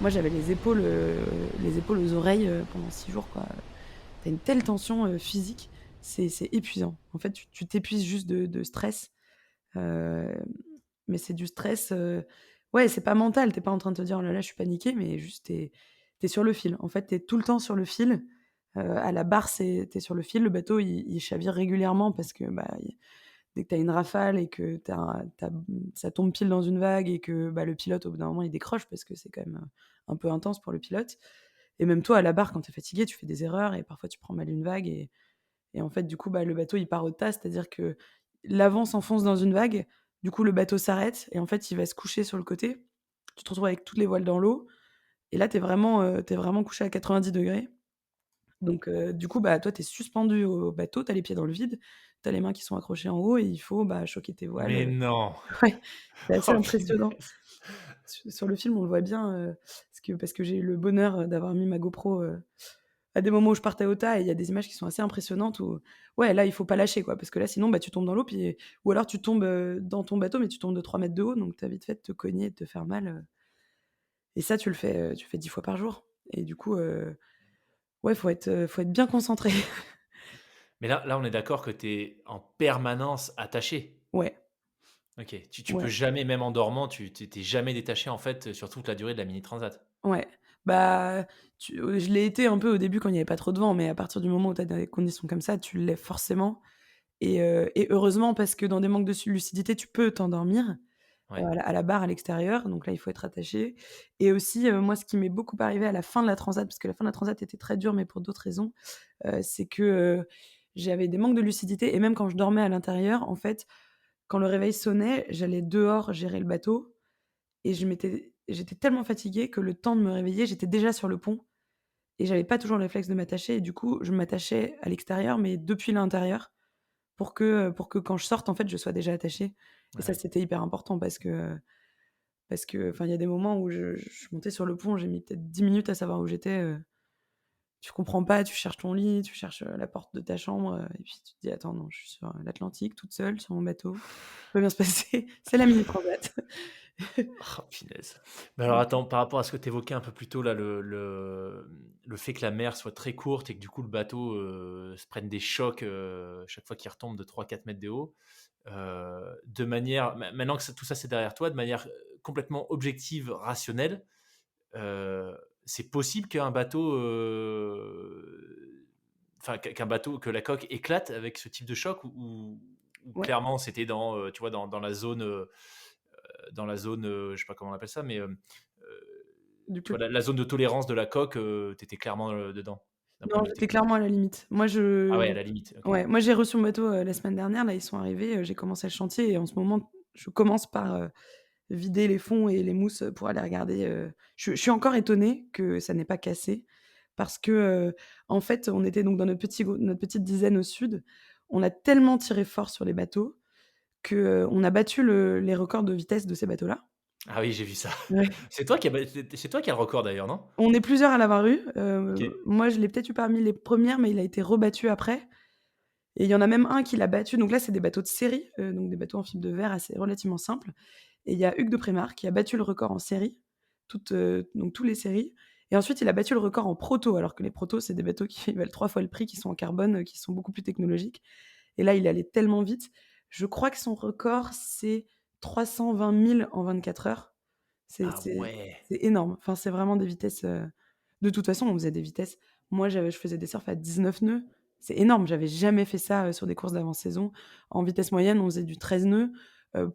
Moi, j'avais les épaules aux oreilles, pendant 6 jours, quoi. Tu as une telle tension, physique, c'est épuisant. En fait, tu t'épuises juste de stress, heu, mais c'est du stress, ouais, c'est pas mental. Tu es pas en train de te dire: «Oh là là, je suis paniqué», mais juste tu es sur le fil. En fait, tu es tout le temps sur le fil. À la barre, tu es sur le fil. Le bateau, il chavire régulièrement parce que, bah, dès que tu as une rafale et que ça tombe pile dans une vague et que, bah, le pilote, au bout d'un moment, il décroche parce que c'est quand même, un peu intense pour le pilote et même toi, à la barre, quand tu es fatigué, tu fais des erreurs et parfois tu prends mal une vague et en fait, du coup, bah, le bateau, il part au tas, c'est-à-dire que l'avant s'enfonce dans une vague, du coup, le bateau s'arrête et en fait, il va se coucher sur le côté. Tu te retrouves avec toutes les voiles dans l'eau et là, tu es vraiment couché à 90°. Donc du coup, bah, toi, tu es suspendu au bateau, tu as les pieds dans le vide, tu as les mains qui sont accrochées en haut et il faut, bah, choquer tes voiles, Mais non! ouais, c'est assez Oh impressionnant. punaise! Sur le film, on le voit bien, parce que j'ai eu le bonheur, d'avoir mis ma GoPro, à des moments où je partais au tas et il y a des images qui sont assez impressionnantes où ouais, là, il faut pas lâcher, quoi, parce que là, sinon, bah, tu tombes dans l'eau puis ou alors tu tombes, dans ton bateau, mais tu tombes de 3 mètres de haut, donc tu as vite fait de te cogner et de te faire mal, et ça, tu le fais 10 fois par jour et du coup, ouais, faut être bien concentré. Mais là, on est d'accord que tu es en permanence attaché? Ouais, OK. Tu peux ouais. jamais, même en dormant, tu t'es jamais détaché, en fait, sur toute la durée de la mini transat? Ouais, bah, je l'ai été un peu au début quand il y avait pas trop de vent, mais à partir du moment où tu as des conditions comme ça, tu l'es forcément et heureusement parce que dans des manques de lucidité, tu peux t'endormir, Ouais. à la barre à l'extérieur, donc là, il faut être attaché et aussi, moi, ce qui m'est beaucoup arrivé à la fin de la transat, parce que la fin de la transat était très dure, mais pour d'autres raisons, c'est que, j'avais des manques de lucidité et même quand je dormais à l'intérieur, en fait, quand le réveil sonnait, j'allais dehors gérer le bateau et j'étais tellement fatiguée que le temps de me réveiller, j'étais déjà sur le pont et j'avais pas toujours le réflexe de m'attacher et du coup, je m'attachais à l'extérieur, mais depuis l'intérieur pour que quand je sorte, en fait, je sois déjà attachée et ça, Ouais. c'était hyper important parce que, enfin, il y a des moments où je montais sur le pont, j'ai mis peut-être 10 minutes à savoir où j'étais, tu comprends pas, tu cherches ton lit, tu cherches, la porte de ta chambre, et puis tu te dis: «Attends, non, je suis sur, l'Atlantique toute seule sur mon bateau, tout va bien se passer». C'est la mini transat. Oh punaise. Mais alors attends, par rapport à ce que tu évoquais un peu plus tôt là, le fait que la mer soit très courte et que du coup le bateau, se prenne des chocs, chaque fois qu'il retombe de 3-4 mètres de haut, de manière maintenant que ça tout ça c'est derrière toi, de manière, complètement objective, rationnelle, heu, c'est possible qu'un bateau, enfin qu'un bateau que la coque éclate avec ce type de choc ou Ouais, clairement c'était dans, tu vois dans la zone, je sais pas comment on appelle ça, mais du tu coup vois, la zone de tolérance de la coque, tu étais clairement, dedans, d'un point non, de vue j'étais technique. clairement à la limite. Moi, Ah ouais, à la limite, OK. ouais, moi, j'ai reçu mon bateau, la semaine dernière, là, ils sont arrivés, j'ai commencé le chantier et en ce moment, je commence par, vider les fonds et les mousses, pour aller regarder, je suis encore étonnée que ça n'ait pas cassé parce que, en fait, on était donc dans notre petite dizaine au sud. On a tellement tiré fort sur les bateaux que, on a battu les records de vitesse de ces bateaux-là. Ah oui, j'ai vu ça. Ouais. C'est toi qui as le record d'ailleurs, non? On est plusieurs à l'avoir eu, OK. moi, je l'ai peut-être eu parmi les premières, mais il a été rebattu après et il y en a même un qui l'a battu, donc là, c'est des bateaux de série, donc des bateaux en fibre de verre assez relativement simples et il y a Hugues de Prémar qui a battu le record en série, donc tous les séries et ensuite il a battu le record en proto, alors que les protos, c'est des bateaux qui valent 3 fois le prix, qui sont en carbone, qui sont beaucoup plus technologiques et là, il est allé tellement vite. Je crois que son record, c'est 320 000 en 24 heures. C'est Ah c'est ouais! c'est énorme. Enfin, c'est vraiment des vitesses, de toute façon, on faisait des vitesses moi, je faisais des surfs à 19 nœuds. C'est énorme, j'avais jamais fait ça, sur des courses d'avant-saison. En vitesse moyenne, on faisait du 13 nœuds.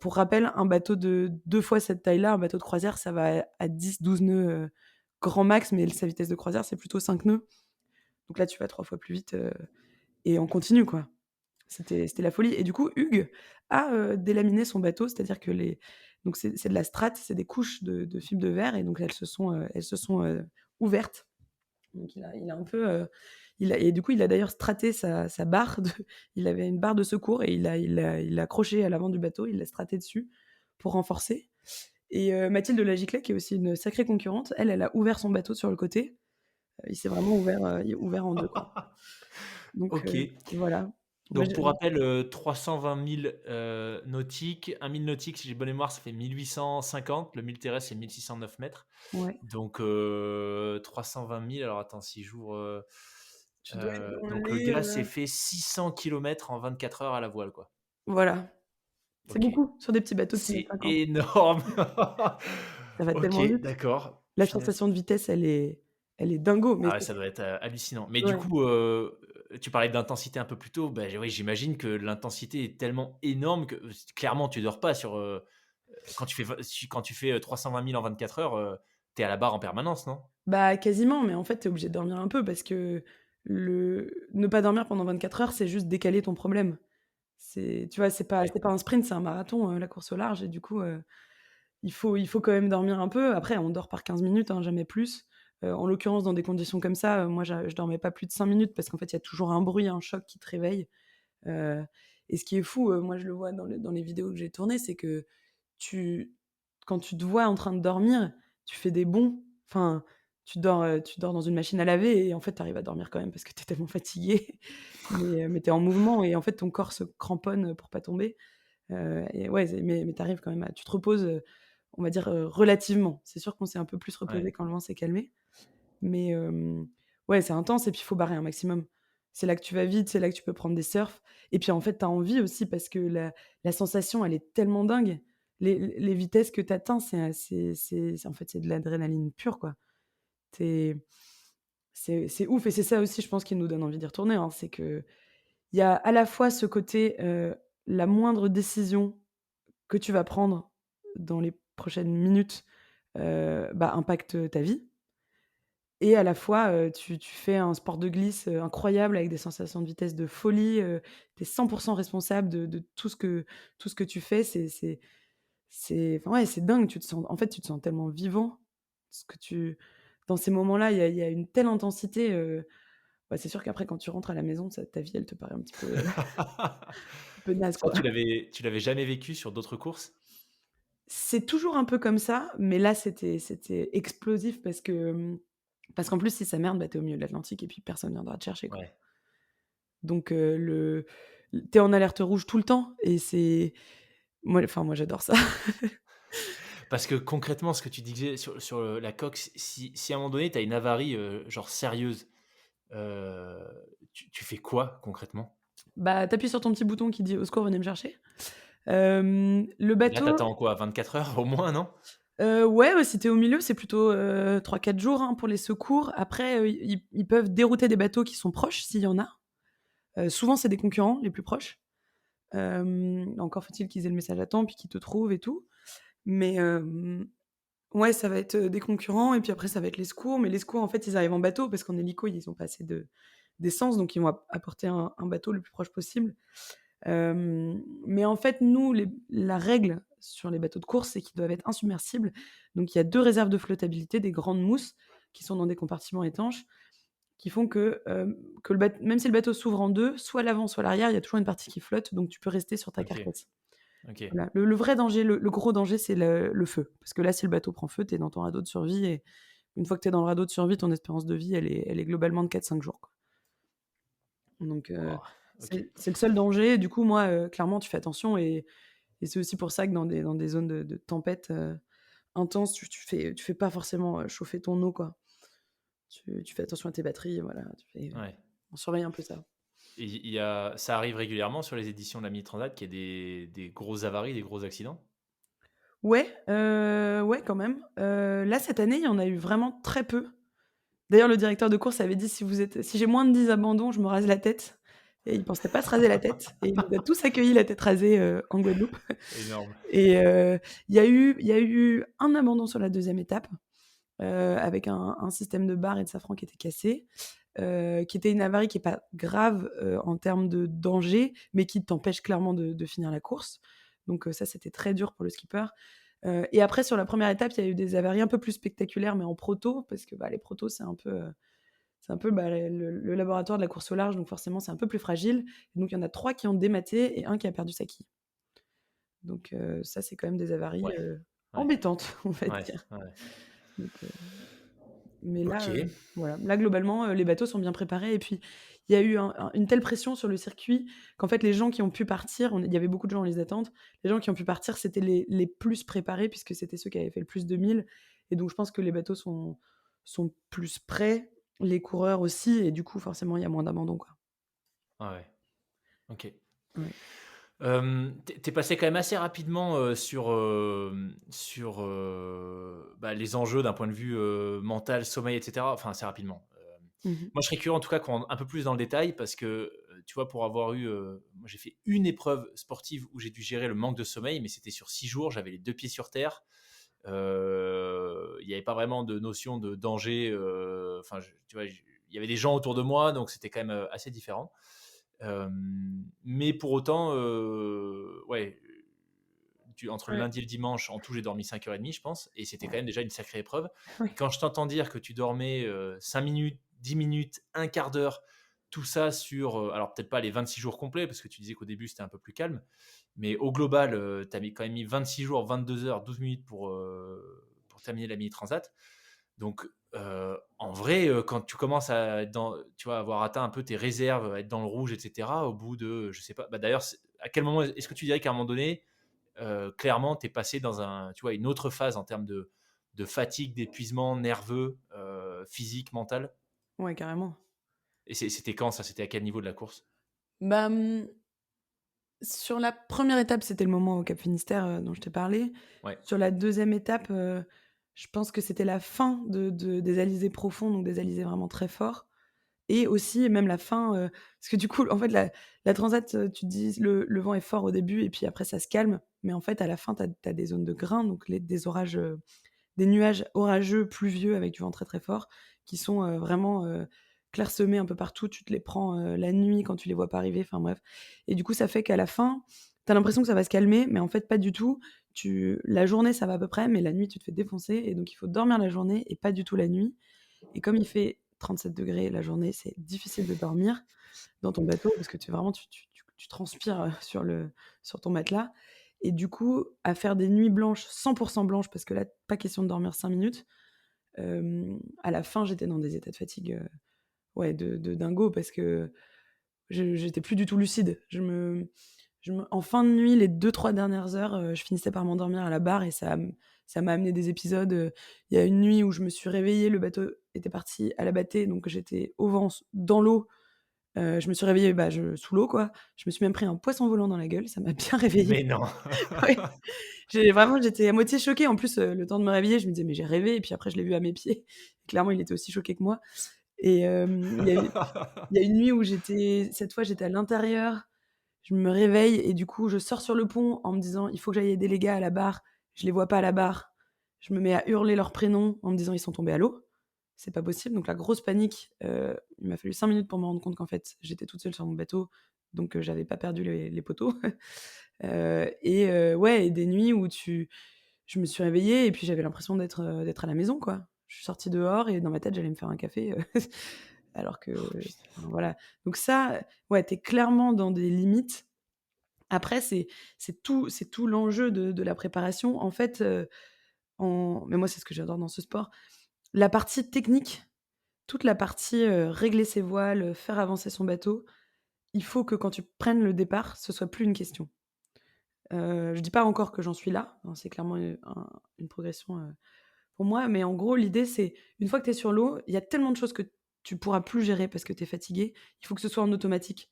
Pour rappel, un bateau de 2 fois cette taille-là, un bateau de croisière, ça va à 10-12 nœuds, grand max, mais sa vitesse de croisière, c'est plutôt 5 nœuds. Donc là, tu vas 3 fois plus vite, et on continue, quoi. C'était la folie et du coup, Hugues a, délaminé son bateau, c'est-à-dire que donc c'est de la strate, c'est des couches de fibres de verre et donc elles se sont, ouvertes. Donc il a un peu, il a et du coup, il a d'ailleurs straté sa barre de il avait une barre de secours et il l'a accrochée à l'avant du bateau, il l'a straté dessus pour renforcer et Mathilde Lagiclet, qui est aussi une sacrée concurrente, elle a ouvert son bateau sur le côté. Il s'est vraiment ouvert en 2 quoi. Donc OK. voilà. Moi Donc je pour rappel, 320 000, nautiques, 1 000 nautiques, si j'ai bonne mémoire, ça fait 1 850. Le 1000 terrestre, c'est 1 609 mètres. ouais. Donc 320 000, alors attends si j'ouvre, Tu dois être dans donc le les, gars s'est fait 600 kilomètres en 24 heures à la voile, quoi. voilà, c'est OK. beaucoup sur des petits bateaux de 6 m C'est 50. énorme! Ça va tellement OK, vite. d'accord. La Punaise. sensation de vitesse, elle est dingo, mais Ah ouais, c'est ça doit être, hallucinant. Mais du ouais. coup, tu parlais d'intensité un peu plus tôt. Bah, oui, j'imagine que l'intensité est tellement énorme que, clairement, tu dors pas sur, quand tu fais, 320 000 en 24 heures, tu es à la barre en permanence, non? Bah, quasiment, mais en fait, tu es obligé de dormir un peu parce que ne pas dormir pendant 24 heures, c'est juste décaler ton problème. Tu vois, Ouais. c'est pas un sprint, c'est un marathon, la course au large et du coup, il faut quand même dormir un peu. Après, on dort par 15 minutes, hein, jamais plus. En l'occurrence, dans des conditions comme ça, moi, je dormais pas plus de 5 minutes parce qu'en fait, il y a toujours un bruit, un choc qui te réveille. Heu et ce qui est fou, moi, je le vois dans les vidéos que j'ai tournées, c'est que tu quand tu te vois en train de dormir, tu fais des bonds. Enfin, tu dors dans une machine à laver et en fait, tu arrives à dormir quand même parce que tu es tellement fatigué. Mais tu es en mouvement et en fait, ton corps se cramponne, pour pas tomber. Et ouais, mais tu arrives quand même à tu te reposes, on va dire, relativement. C'est sûr qu'on s'est un peu plus Ouais. reposé quand le vent s'est calmé, mais ouais, c'est intense et puis il faut barrer un maximum. C'est là que tu vas vite, c'est là que tu peux prendre des surfs et puis en fait, tu as envie aussi parce que la sensation, elle est tellement dingue. Les vitesses que tu atteins, c'est en fait, c'est de l'adrénaline pure, quoi. Tu c'est ouf et c'est ça aussi, je pense, qui nous donne envie d'y retourner, hein. C'est qu'il y a à la fois ce côté, la moindre décision que tu vas prendre, dans les prochaines minutes, impacte ta vie. Et à la fois, tu fais un sport de glisse, incroyable avec des sensations de vitesse de folie, tu es 100 responsable de tout ce que tu fais. Enfin, ouais, c'est dingue, tu te sens tellement vivant. Ce que tu Dans ces moments-là, il y a une telle intensité, c'est sûr qu'après quand tu rentres à la maison, ta vie, elle te paraît un petit peu, un peu naze, Ça, quoi. tu l'avais jamais vécu sur d'autres courses? C'est toujours un peu comme ça, mais là, c'était explosif parce qu'en plus, si ça merde, tu es au milieu de l'Atlantique et puis personne viendra te chercher, quoi. Ouais. Donc tu es en alerte rouge tout le temps et moi j'adore ça. Parce que concrètement, ce que tu disais sur la coque, si à un moment donné, tu as une avarie, genre sérieuse, heu, tu fais quoi concrètement? Tu appuies sur ton petit bouton qui dit: «Au secours, venez me chercher». Le Et là, tu bateau, attends quoi? 24 heures au moins, non? ouais, si tu es au milieu, c'est plutôt, 3-4 jours, hein, pour les secours. Après, ils peuvent dérouter des bateaux qui sont proches, s'il y en a. Souvent, c'est des concurrents, les plus proches. Encore faut-il qu'ils aient le message à temps, puis qu'ils te trouvent et tout. Mais ouais, ça va être, des concurrents et puis après ça va être les secours. Mais les secours, en fait, ils arrivent en bateau parce qu'en hélico, ils ont pas assez d'essence, donc ils vont apporter un bateau le plus proche possible. Mais en fait, nous, la règle sur les bateaux de course, c'est qu'ils doivent être insubmersibles. Donc il y a 2 réserves de flottabilité, des grandes mousses qui sont dans des compartiments étanches, qui font que même si le bateau s'ouvre en 2, soit l'avant, soit l'arrière, il y a toujours une partie qui flotte, donc tu peux rester sur ta OK, carcasse. OK. Voilà. Le vrai danger, le gros danger, c'est le feu. Parce que là, si le bateau prend feu, tu es dans ton radeau de survie et une fois que tu es dans le radeau de survie, ton espérance de vie, elle est globalement de 4-5 jours, quoi. Donc Waouh, OK. c'est le seul danger. Du coup, moi, clairement, tu fais attention et c'est aussi pour ça que dans des zones de tempête, intense, tu fais pas forcément, chauffer ton eau, quoi. Tu fais attention à tes batteries, voilà, Ouais. on surveille un peu ça. Et ça arrive régulièrement sur les éditions de la Mini Transat qu'il y ait des grosses avaries, des gros accidents? Ouais, ouais, quand même. Là, cette année, il y en a eu vraiment très peu. D'ailleurs, le directeur de course avait dit: «Si j'ai moins de 10 abandons, je me rase la tête» et il pensait pas se raser la tête et il nous a tous accueillis la tête rasée, en Guadeloupe. Énorme. Et il y a eu un abandon sur la deuxième étape, avec un système de barre et de safran qui était cassé, qui était une avarie qui est pas grave, en termes de danger, mais qui t'empêche clairement de finir la course. Donc ça, c'était très dur pour le skipper. Et après sur la première étape, il y a eu des avaries un peu plus spectaculaires, mais en proto, parce que, les protos, c'est un peu, le laboratoire de la course au large, donc forcément, c'est un peu plus fragile. Donc il y en a 3 qui ont dématé et un qui a perdu sa quille. Donc ça, c'est quand même des avaries, Ouais, ouais, embêtantes, on va ouais, dire. ouais. Donc mais là, OK. voilà, là globalement, les bateaux sont bien préparés et puis il y a eu une telle pression sur le circuit qu'en fait les gens qui ont pu partir, il y avait beaucoup de gens en liste d'attente. Les gens qui ont pu partir, c'était les plus préparés puisque c'était ceux qui avaient fait le plus de milles et donc je pense que les bateaux sont plus prêts, les coureurs aussi et du coup forcément il y a moins d'abandons, quoi. Ah ouais. OK. Ouais. Tu passé quand même assez rapidement, sur, les enjeux d'un point de vue, mental, sommeil et cetera, enfin assez rapidement. Mmh. Moi je serais curieux en tout cas qu'on rentre un peu plus dans le détail parce que, tu vois pour avoir eu, moi j'ai fait une épreuve sportive où j'ai dû gérer le manque de sommeil, mais c'était sur 6 jours, j'avais les 2 pieds sur terre. Il y avait pas vraiment de notion de danger, enfin tu vois, il y avait des gens autour de moi donc c'était quand même, assez différent. Mais pour autant, ouais, entre le Ouais, lundi et le dimanche, en tout, j'ai dormi 5h30, je pense, et c'était quand même déjà une sacrée épreuve. Et ouais. quand je t'entends dire que tu dormais 5 minutes, 10 minutes, un quart d'heure, tout ça sur, alors peut-être pas les 26 jours complets, parce que tu disais qu'au début c'était un peu plus calme, mais au global, tu as quand même mis 26 jours, 22 heures, 12 minutes pour terminer la mini transat. Donc, en vrai, quand tu commences à être tu vois, avoir atteint un peu tes réserves, à être dans le rouge, et cetera, au bout de, je sais pas, d'ailleurs, à quel moment est-ce que tu dirais qu'à un moment donné, clairement, tu es passé dans tu vois, une autre phase en termes de fatigue, d'épuisement nerveux, physique, mental? Ouais, carrément. Et c'était quand ça? C'était à quel niveau de la course? Bah, sur la première étape, c'était le moment au Cap Finistère, dont je t'ai parlé. Ouais, Sur la deuxième étape, je pense que c'était la fin des alizés profonds, donc des alizés vraiment très forts Et aussi, même la fin, parce que du coup, en fait, la transat, tu te dis le vent est fort au début et puis après ça se calme. Mais en fait, à la fin, tu as des zones de grains, donc des orages, des nuages orageux, pluvieux avec du vent très, très fort qui sont, vraiment, clairsemés un peu partout. Tu te les prends, la nuit quand tu les vois pas arriver, enfin bref. Et du coup, ça fait qu'à la fin, tu as l'impression que ça va se calmer, mais en fait, pas du tout. La journée, ça va à peu près, mais la nuit, tu te fais défoncer et donc il faut dormir la journée et pas du tout la nuit. Et comme il fait 37 degrés la journée, c'est difficile de dormir dans ton bateau parce que tu transpires, sur ton matelas. Et du coup, à faire des nuits blanches, 100 blanches, parce que là, pas question de dormir 5 minutes. À la fin, j'étais dans des états de fatigue, ouais, de dingo parce que j'étais plus du tout lucide. En fin de nuit, les 2-3 dernières heures, je finissais par m'endormir à la barre et ça m'a amené des épisodes, il y a une nuit où je me suis réveillée, le bateau était parti à la bâtée, donc j'étais au vent, dans l'eau. Je me suis réveillée, sous l'eau, quoi. Je me suis même pris un poisson volant dans la gueule, ça m'a bien réveillée. Mais non. Ouais, j'étais à moitié choquée. En plus, le temps de me réveiller, je me disais: «Mais j'ai rêvé» et puis après je l'ai vu à mes pieds. Clairement, il était aussi choqué que moi. Et il y a une nuit où cette fois, j'étais à l'intérieur, je me réveille et du coup, je sors sur le pont en me disant: «Il faut que j'aille aider les gars à la barre». Je les vois pas à la barre. Je me mets à hurler leurs prénoms en me disant: «Ils sont tombés à l'eau». C'est pas possible, donc la grosse panique, il m'a fallu 5 minutes pour me rendre compte qu'en fait, j'étais toute seule sur mon bateau, donc j'avais pas perdu les poteaux. Ouais, et des nuits où je me suis réveillée et puis j'avais l'impression d'être à la maison, quoi. Je suis sortie dehors et dans ma tête, j'allais me faire un café, alors que enfin, voilà. Donc ça, ouais, tu es clairement dans des limites. Après, c'est tout l'enjeu de la préparation. En fait, mais moi, c'est ce que j'adore dans ce sport. La partie technique, toute la partie, régler ses voiles, faire avancer son bateau, il faut que quand tu prennes le départ, ce soit plus une question. Je dis pas encore que j'en suis là, hein, c'est clairement, une progression, pour moi, mais en gros, l'idée, c'est une fois que tu es sur l'eau, il y a tellement de choses que tu pourras plus gérer parce que tu es fatigué, il faut que ce soit en automatique.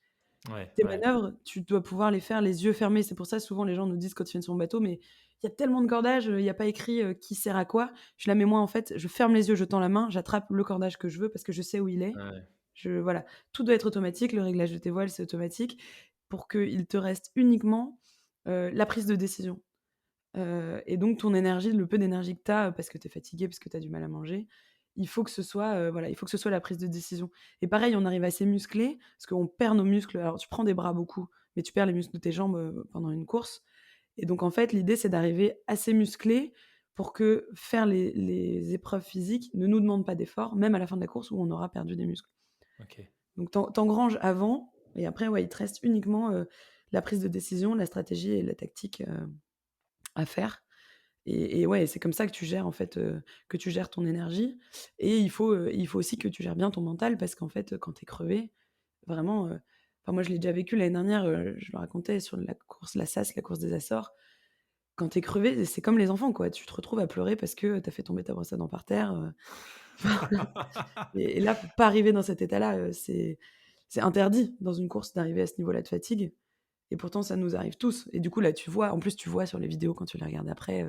Ouais, Tes ouais. manœuvres, tu dois pouvoir les faire les yeux fermés. C'est pour ça, souvent, les gens nous disent quand ils viennent sur mon bateau: «Mais il y a tellement de cordages, il y a pas écrit, qui sert à quoi». Je suis là: «Mais moi, en fait, je ferme les yeux, je tends la main, j'attrape le cordage que je veux parce que je sais où il est». Ouais. Voilà, tout doit être automatique, le réglage de tes voiles, c'est automatique pour qu'il te reste uniquement, la prise de décision. Et donc ton énergie, le peu d'énergie que tu as, parce que tu es fatigué, parce que tu as du mal à manger, il faut que ce soit, voilà, il faut que ce soit la prise de décision. Et pareil, on arrive assez musclé, parce qu'on perd nos muscles. Alors tu prends des bras beaucoup, mais tu perds les muscles de tes jambes, pendant une course. Et donc en fait, l'idée, c'est d'arriver assez musclé pour que faire les épreuves physiques ne nous demande pas d'effort, même à la fin de la course où on aura perdu des muscles. OK. Donc t'engranges avant et après, ouais, il te reste uniquement, la prise de décision, la stratégie et la tactique, à faire. Et ouais, c'est comme ça que tu gères en fait, que tu gères ton énergie. Et il faut aussi que tu gères bien ton mental parce qu'en fait, quand tu es crevé, vraiment, enfin moi je l'ai déjà vécu l'année dernière, je le racontais sur la course, la SAS, la course des Açores. Quand tu es crevé, c'est comme les enfants quoi, tu te retrouves à pleurer parce que tu as fait tomber ta brosse à dents par terre, et là, faut pas arriver dans cet état-là, c'est interdit dans une course d'arriver à ce niveau-là de fatigue. Et pourtant ça nous arrive tous. Et du coup là, en plus tu vois sur les vidéos quand tu les regardes après,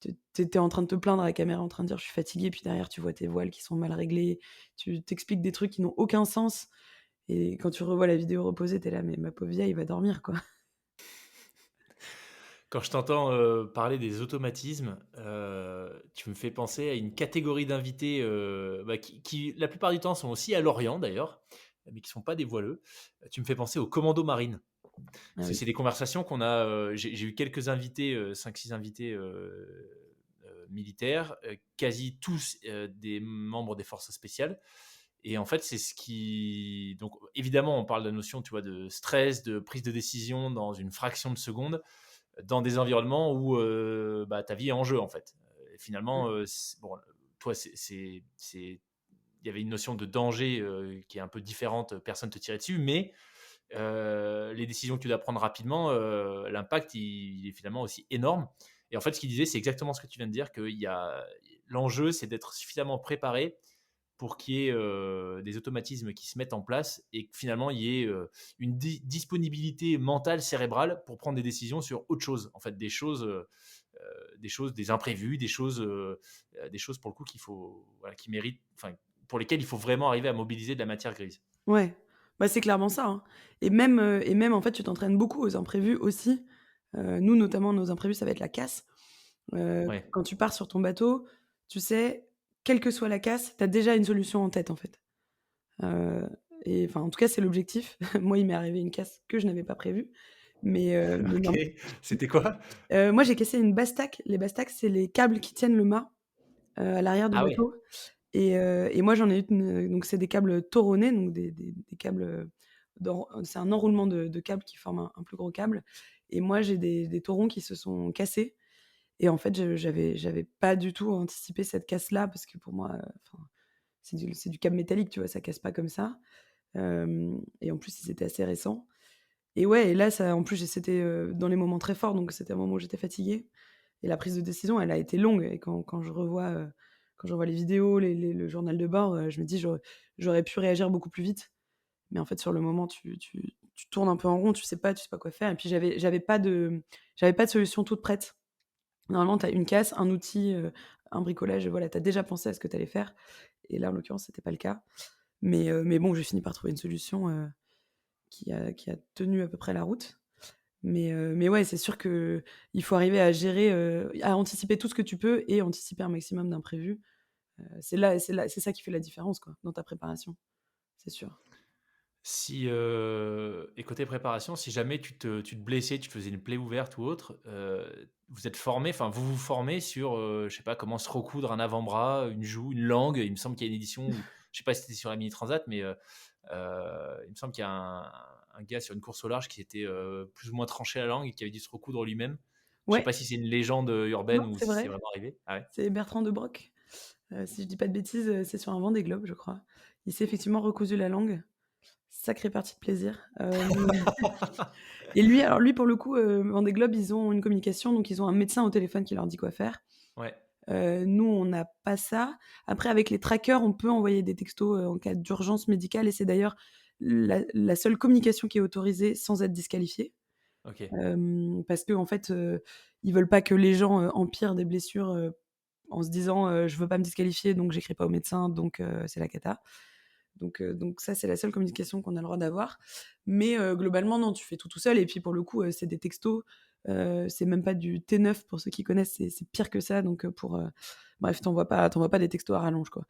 tu es en train de te plaindre à la caméra, en train de dire: «Je suis fatigué», puis derrière tu vois tes voiles qui sont mal réglées, tu t'expliques des trucs qui n'ont aucun sens. Et quand tu revois la vidéo reposée, tu es là: «Mais ma pauvre vieille va dormir, quoi». Quand je t'entends, parler des automatismes, tu me fais penser à une catégorie d'invités, qui la plupart du temps sont aussi à Lorient d'ailleurs, mais qui sont pas des voileux. Tu me fais penser aux commandos marines. Ah Parce que oui. c'est des conversations qu'on a, j'ai eu quelques invités, 5-6 invités, militaires, quasi tous, des membres des forces spéciales. Et en fait, c'est ce qui donc évidemment, on parle de la notion, tu vois, de stress, de prise de décision dans une fraction de seconde, dans des environnements où, ta vie est en jeu, en fait. Finalement, Mmh. bon, toi, il y avait une notion de danger, qui est un peu différente, personne te tirait dessus, mais les décisions que tu dois prendre rapidement, l'impact, il est finalement aussi énorme. Et en fait, ce qu'il disait, c'est exactement ce que tu viens de dire, l'enjeu, c'est d'être suffisamment préparé pour qu'il y ait des automatismes qui se mettent en place et que finalement, il y ait une disponibilité mentale, cérébrale pour prendre des décisions sur autre chose. En fait, des imprévus, des choses pour le coup qu'il faut, voilà, qui méritent, enfin, pour lesquels il faut vraiment arriver à mobiliser de la matière grise. Ouais, bah, c'est clairement ça, hein, et même, en fait, tu t'entraînes beaucoup aux imprévus aussi. Nous, notamment, nos imprévus, ça va être la casse. Ouais. Quand tu pars sur ton bateau, tu sais, quelle que soit la casse, tu as déjà une solution en tête, en fait. Heu et enfin, en tout cas, c'est l'objectif. Moi, il m'est arrivé une casse que je n'avais pas prévue, mais OK. non. C'était quoi? Moi, j'ai cassé une basse-taque. Les basses-taques, c'est les câbles qui tiennent le mât, à l'arrière du Ah ouais. bateau et moi, j'en ai une, donc c'est des câbles toronnés, donc des câbles, c'est un enroulement de câbles qui forme un plus gros câble et moi, j'ai des taurons qui se sont cassés et en fait, j'avais pas du tout anticipé cette casse-là parce que pour moi, enfin, c'est du câble métallique, tu vois? Ça casse pas comme ça. Hem Et en plus, ils étaient assez récents et ouais et là, ça en plus, c'était, dans les moments très forts, donc c'était un moment où j'étais fatiguée et la prise de décision, elle a été longue et quand je revois les vidéos, le journal de bord, je me dis: J'aurais pu réagir beaucoup plus vite». Mais en fait, sur le moment, tu tournes un peu en rond, tu sais pas quoi faire et puis j'avais pas de solution toute prête. Normalement, tu as une casse, un outil, un bricolage, voilà, tu as déjà pensé à ce que tu allais faire et là, en l'occurrence, c'était pas le cas. Mais bon, j'ai fini par trouver une solution, qui a tenu à peu près la route. Mais ouais, c'est sûr qu'il faut arriver à gérer, à anticiper tout ce que tu peux et anticiper un maximum d'imprévus. C'est ça qui fait la différence, quoi, dans ta préparation, c'est sûr. Si, et côté préparation, si jamais tu te blessais, tu te faisais une plaie ouverte ou autre, vous êtes formé, enfin vous vous formez sur, je sais pas, comment se recoudre un avant-bras, une joue, une langue. Il me semble qu'il y a une édition où je sais pas si c'était sur la Mini Transat, mais, il me semble qu'il y a un gars sur une course au large qui était, plus ou moins tranché la langue et qui avait dû se recoudre lui-même. Je sais Ouais, pas si c'est une légende, non, urbaine ou c'est si c'est vrai, vraiment arrivé. Ah ouais? c'est Bertrand de Broc, si je dis pas de bêtises, c'est sur un Vendée Globe, je crois. Il s'est effectivement recousu la langue. Sacrée partie de plaisir, et lui, alors lui, pour le coup, Vendée Globe, ils ont une communication, donc ils ont un médecin au téléphone qui leur dit quoi faire. Ouais, Nous, on n'a pas ça. Après, avec les trackers, on peut envoyer des textos, en cas d'urgence médicale et c'est d'ailleurs la seule communication qui est autorisée sans être disqualifiée. OK. Parce qu'en fait, ils veulent pas que les gens, empirent des blessures, en se disant, «Je veux pas me disqualifier, donc j'écris pas au médecin, donc c'est la cata». Donc ça, c'est la seule communication qu'on a le droit d'avoir. Mais globalement, non, tu fais tout seul et puis pour le coup, c'est des textos, c'est même pas du T9 pour ceux qui connaissent, c'est pire que ça donc bref, tu envoies pas des textos à rallonge, quoi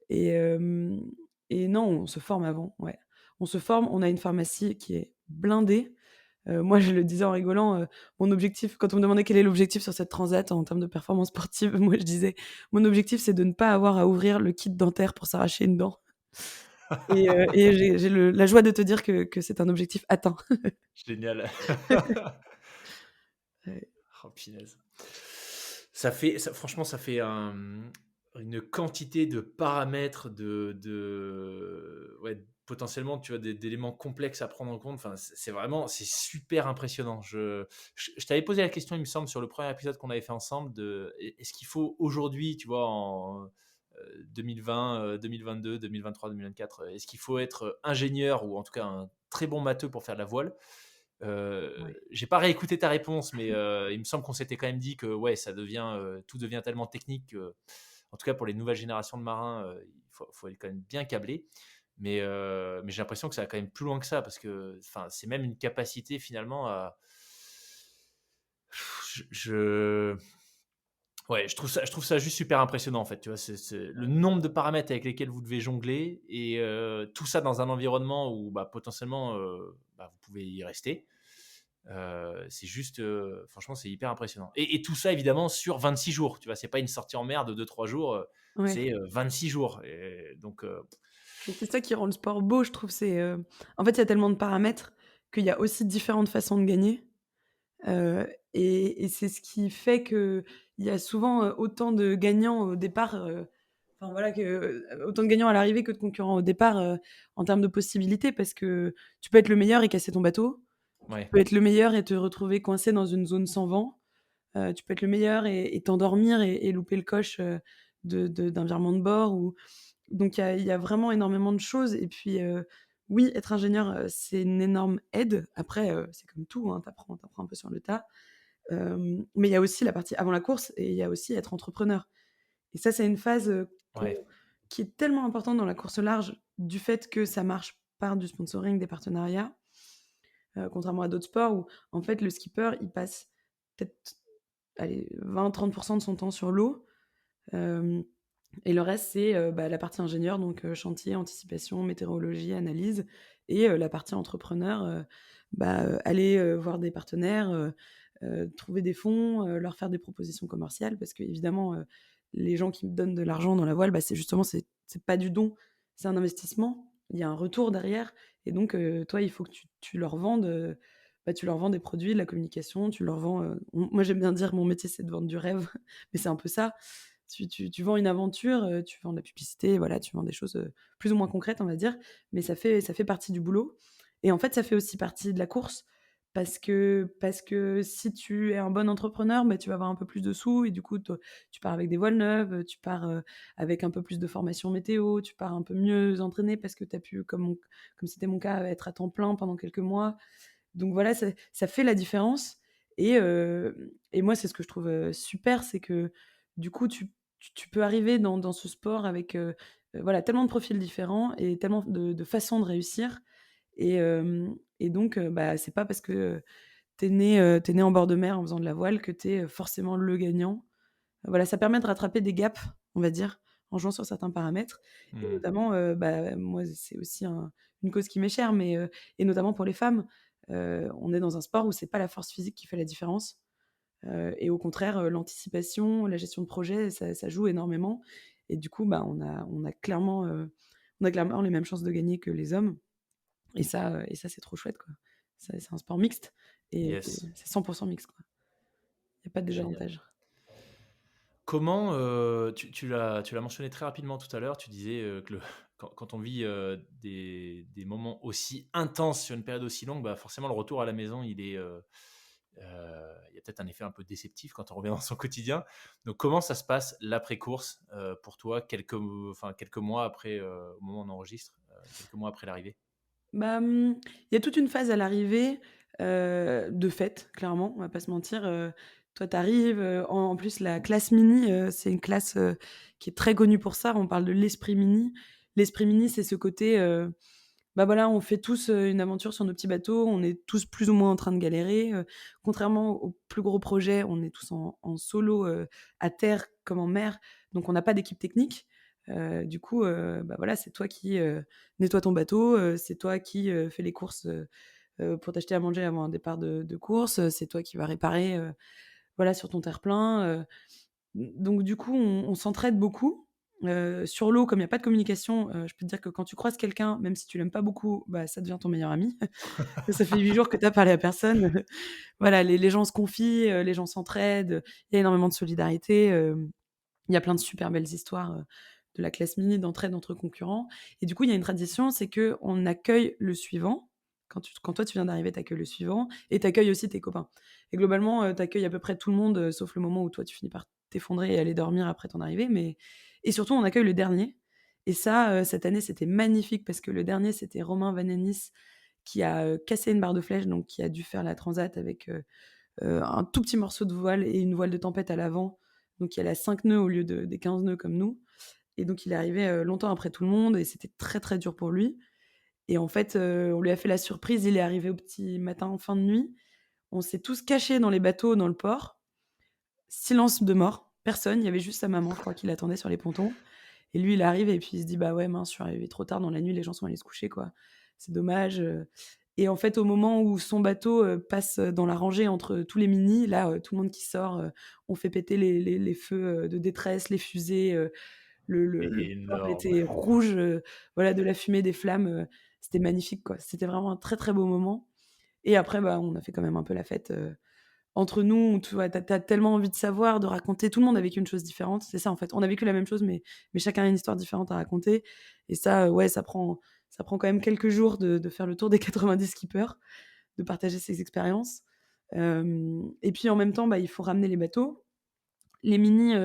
et hem et non, on se forme avant, ouais. On se forme, on a une pharmacie qui est blindée. Moi, je le disais en rigolant, mon objectif quand on me demandait quel est l'objectif sur cette transat en termes de performance sportive, moi je disais: «Mon objectif, c'est de ne pas avoir à ouvrir le kit dentaire pour s'arracher une dent». Et j'ai la joie de te dire que c'est un objectif atteint. Génial. Ouais. Oh punaise. Franchement, ça fait une quantité de paramètres, ouais, potentiellement, tu vois, d'éléments complexes à prendre en compte. Enfin, c'est vraiment, c'est super impressionnant. Je t'avais posé la question, il me semble, sur le premier épisode qu'on avait fait ensemble, est-ce qu'il faut aujourd'hui, tu vois, en 2020, 2022, 2023, 2024, est-ce qu'il faut être ingénieur ou en tout cas un très bon matheux pour faire de la voile? Ouais. J'ai pas réécouté ta réponse, mais il me semble qu'on s'était quand même dit que ouais, tout devient tellement technique que, en tout cas pour les nouvelles générations de marins, il faut être quand même bien câblé. Mais j'ai l'impression que ça va quand même plus loin que ça parce que, enfin, c'est même une capacité finalement à. Je, ouais, je trouve ça juste super impressionnant en fait. Tu vois, c'est le nombre de paramètres avec lesquels vous devez jongler et tout ça dans un environnement où bah, potentiellement bah, vous pouvez y rester. C'est juste, franchement, c'est hyper impressionnant. Et tout ça, évidemment, sur 26 jours. Tu vois, c'est pas une sortie en mer de 2-3 jours, Ouais. c'est 26 jours. Et donc, Et c'est ça qui rend le sport beau, je trouve, en fait, il y a tellement de paramètres qu'il y a aussi différentes façons de gagner, et c'est ce qui fait qu'il y a souvent, autant de gagnants au départ, enfin voilà, autant de gagnants à l'arrivée que de concurrents au départ, en termes de possibilités parce que tu peux être le meilleur et casser ton bateau. Tu ouais. peux être le meilleur et te retrouver coincé dans une zone sans vent. Tu peux être le meilleur et t'endormir et louper le coche, d'un virement de bord ou donc il y a vraiment énormément de choses et puis, oui, être ingénieur, c'est une énorme aide. Après, c'est comme tout, hein, tu apprends un peu sur le tas. Mais il y a aussi la partie avant la course et il y a aussi être entrepreneur et ça, c'est une phase, Ouais. qui est tellement importante dans la course au large, du fait que ça marche par du sponsoring, des partenariats, contrairement à d'autres sports où, en fait, le skipper, il passe peut-être, allez, 20-30 % de son temps sur l'eau, hem et le reste, c'est, la partie ingénieur, donc chantier, anticipation, météorologie, analyse et la partie entrepreneur, aller, voir des partenaires, trouver des fonds, leur faire des propositions commerciales parce qu'évidemment, les gens qui me donnent de l'argent dans la voile, c'est justement, c'est pas du don, c'est un investissement. Il y a un retour derrière et donc toi, il faut que tu leur vendes, tu leur vends des produits, de la communication, tu leur vends, moi, j'aime bien dire: «Mon métier, c'est de vendre du rêve», mais c'est un peu ça. Tu vends une aventure, tu vends de la publicité, voilà, tu vends des choses, plus ou moins concrètes, on va dire, mais ça fait partie du boulot et en fait, ça fait aussi partie de la course parce que si tu es un bon entrepreneur, tu vas avoir un peu plus de sous et du coup, tu pars avec des voiles neuves, tu pars, avec un peu plus de formation météo, tu pars un peu mieux entraîné parce que tu as pu, comme c'était mon cas, être à temps plein pendant quelques mois. Donc voilà, ça fait la différence et moi, c'est ce que je trouve, super, c'est que du coup, tu peux arriver dans ce sport avec, voilà, tellement de profils différents et tellement de façons de réussir et donc c'est pas parce que, tu es né en bord de mer en faisant de la voile que tu es, forcément le gagnant. Voilà, ça permet de rattraper des gaps, on va dire, en jouant sur certains paramètres et Mmh. notamment, moi, c'est aussi une cause qui m'est chère, mais et notamment pour les femmes, on est dans un sport où c'est pas la force physique qui fait la différence, et au contraire, l'anticipation, la gestion de projet, ça joue énormément et du coup, on a clairement les mêmes chances de gagner que les hommes et ça, c'est trop chouette, quoi. C'est un sport mixte et Yes, c'est 100 mixte, quoi. Il y a pas de génial. désavantage. Comment, tu l'as mentionné très rapidement tout à l'heure, tu disais, que quand on vit, des moments aussi intenses sur une période aussi longue, forcément le retour à la maison il y a peut-être un effet un peu déceptif quand on revient dans son quotidien. Donc comment ça se passe l'après-course, pour toi quelques mois après, au moment où on enregistre, quelques mois après l'arrivée? Il y a toute une phase à l'arrivée, de fête, clairement, on va pas se mentir, toi tu arrives, en plus la classe mini, c'est une classe, qui est très connue pour ça, on parle de l'esprit mini. L'esprit mini, c'est ce côté, voilà, on fait tous, une aventure sur nos petits bateaux, on est tous plus ou moins en train de galérer, contrairement aux plus gros projets, on est tous en solo, à terre comme en mer, donc on n'a pas d'équipe technique. Du coup, voilà, c'est toi qui, nettoie ton bateau, c'est toi qui, fais les courses, pour t'acheter à manger avant un départ de course, c'est toi qui vas réparer, voilà, sur ton terre-plein, donc du coup, on s'entraide beaucoup. Sur l'eau, comme il y a pas de communication, je peux te dire que quand tu croises quelqu'un, même si tu l'aimes pas beaucoup, ça devient ton meilleur ami. Ça fait 8 jours que tu as parlé à personne. Voilà, les gens se confient, les gens s'entraident, il y a énormément de solidarité, il y a plein de super belles histoires, de la classe mini, d'entraide entre concurrents et du coup, il y a une tradition, c'est qu'on accueille le suivant. Quand toi, tu viens d'arriver, tu accueilles le suivant et tu accueilles aussi tes copains et globalement, tu accueilles à peu près tout le monde, sauf le moment où toi, tu finis par t'effondrer et aller dormir après ton arrivée, mais et surtout, on accueille le dernier et ça, cette année, c'était magnifique parce que le dernier, c'était Romain Vananis qui a, cassé une barre de flèche, donc qui a dû faire la transat avec, un tout petit morceau de voile et une voile de tempête à l'avant. Donc il y a 5 nœuds au lieu des 15 nœuds comme nous. Et donc il est arrivé longtemps après tout le monde et c'était très très dur pour lui. Et en fait, on lui a fait la surprise, il est arrivé au petit matin en fin de nuit. On s'est tous cachés dans les bateaux dans le port. Silence de mort, personne, il y avait juste sa maman, je crois, qui l'attendait sur les pontons. Et lui, il arrive et puis il se dit: «Bah ouais, mince, je suis arrivé trop tard dans la nuit, les gens sont allés se coucher, quoi. C'est dommage», et en fait, au moment où son bateau, passe, dans la rangée entre tous les minis, là, tout le monde qui sort, on fait péter les feux, de détresse, les fusées, le port Énorme. était rouge, voilà, de la fumée, des flammes, c'était magnifique, quoi. C'était vraiment un très, très beau moment et après, on a fait quand même un peu la fête, entre nous, tu vois? Tu as tellement envie de savoir, de raconter. Tout le monde a vécu une chose différente. C'est ça, en fait. On a vécu la même chose, mais chacun a une histoire différente à raconter et ça, ouais, ça prend quand même quelques jours de faire le tour des 90 skippers, de partager ses expériences. Et puis, en même temps, il faut ramener les bateaux. Les Mini,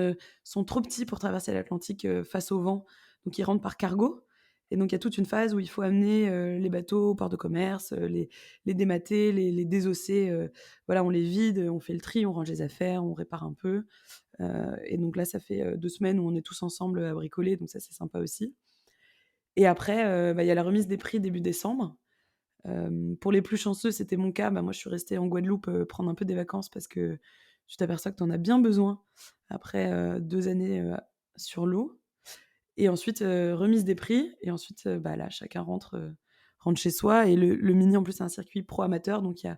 sont trop petits pour traverser l'Atlantique, face au vent, donc ils rentrent par cargo Et donc, il y a toute une phase où il faut amener les bateaux au port de commerce, les démater, les désosser. Voilà, on les vide, on fait le tri, on range les affaires, on répare un peu. Et donc là, ça fait 2 semaines où on est tous ensemble à bricoler, donc ça, c'est sympa aussi. Et après, il y a la remise des prix début décembre. Pour les plus chanceux, c'était mon cas. Moi, je suis restée en Guadeloupe prendre un peu des vacances parce que tu t'aperçois que tu en as bien besoin après 2 années sur l'eau. Et ensuite, remise des prix. Et ensuite, là, chacun rentre chez soi. Et le mini, en plus, c'est un circuit pro-amateur. Donc, il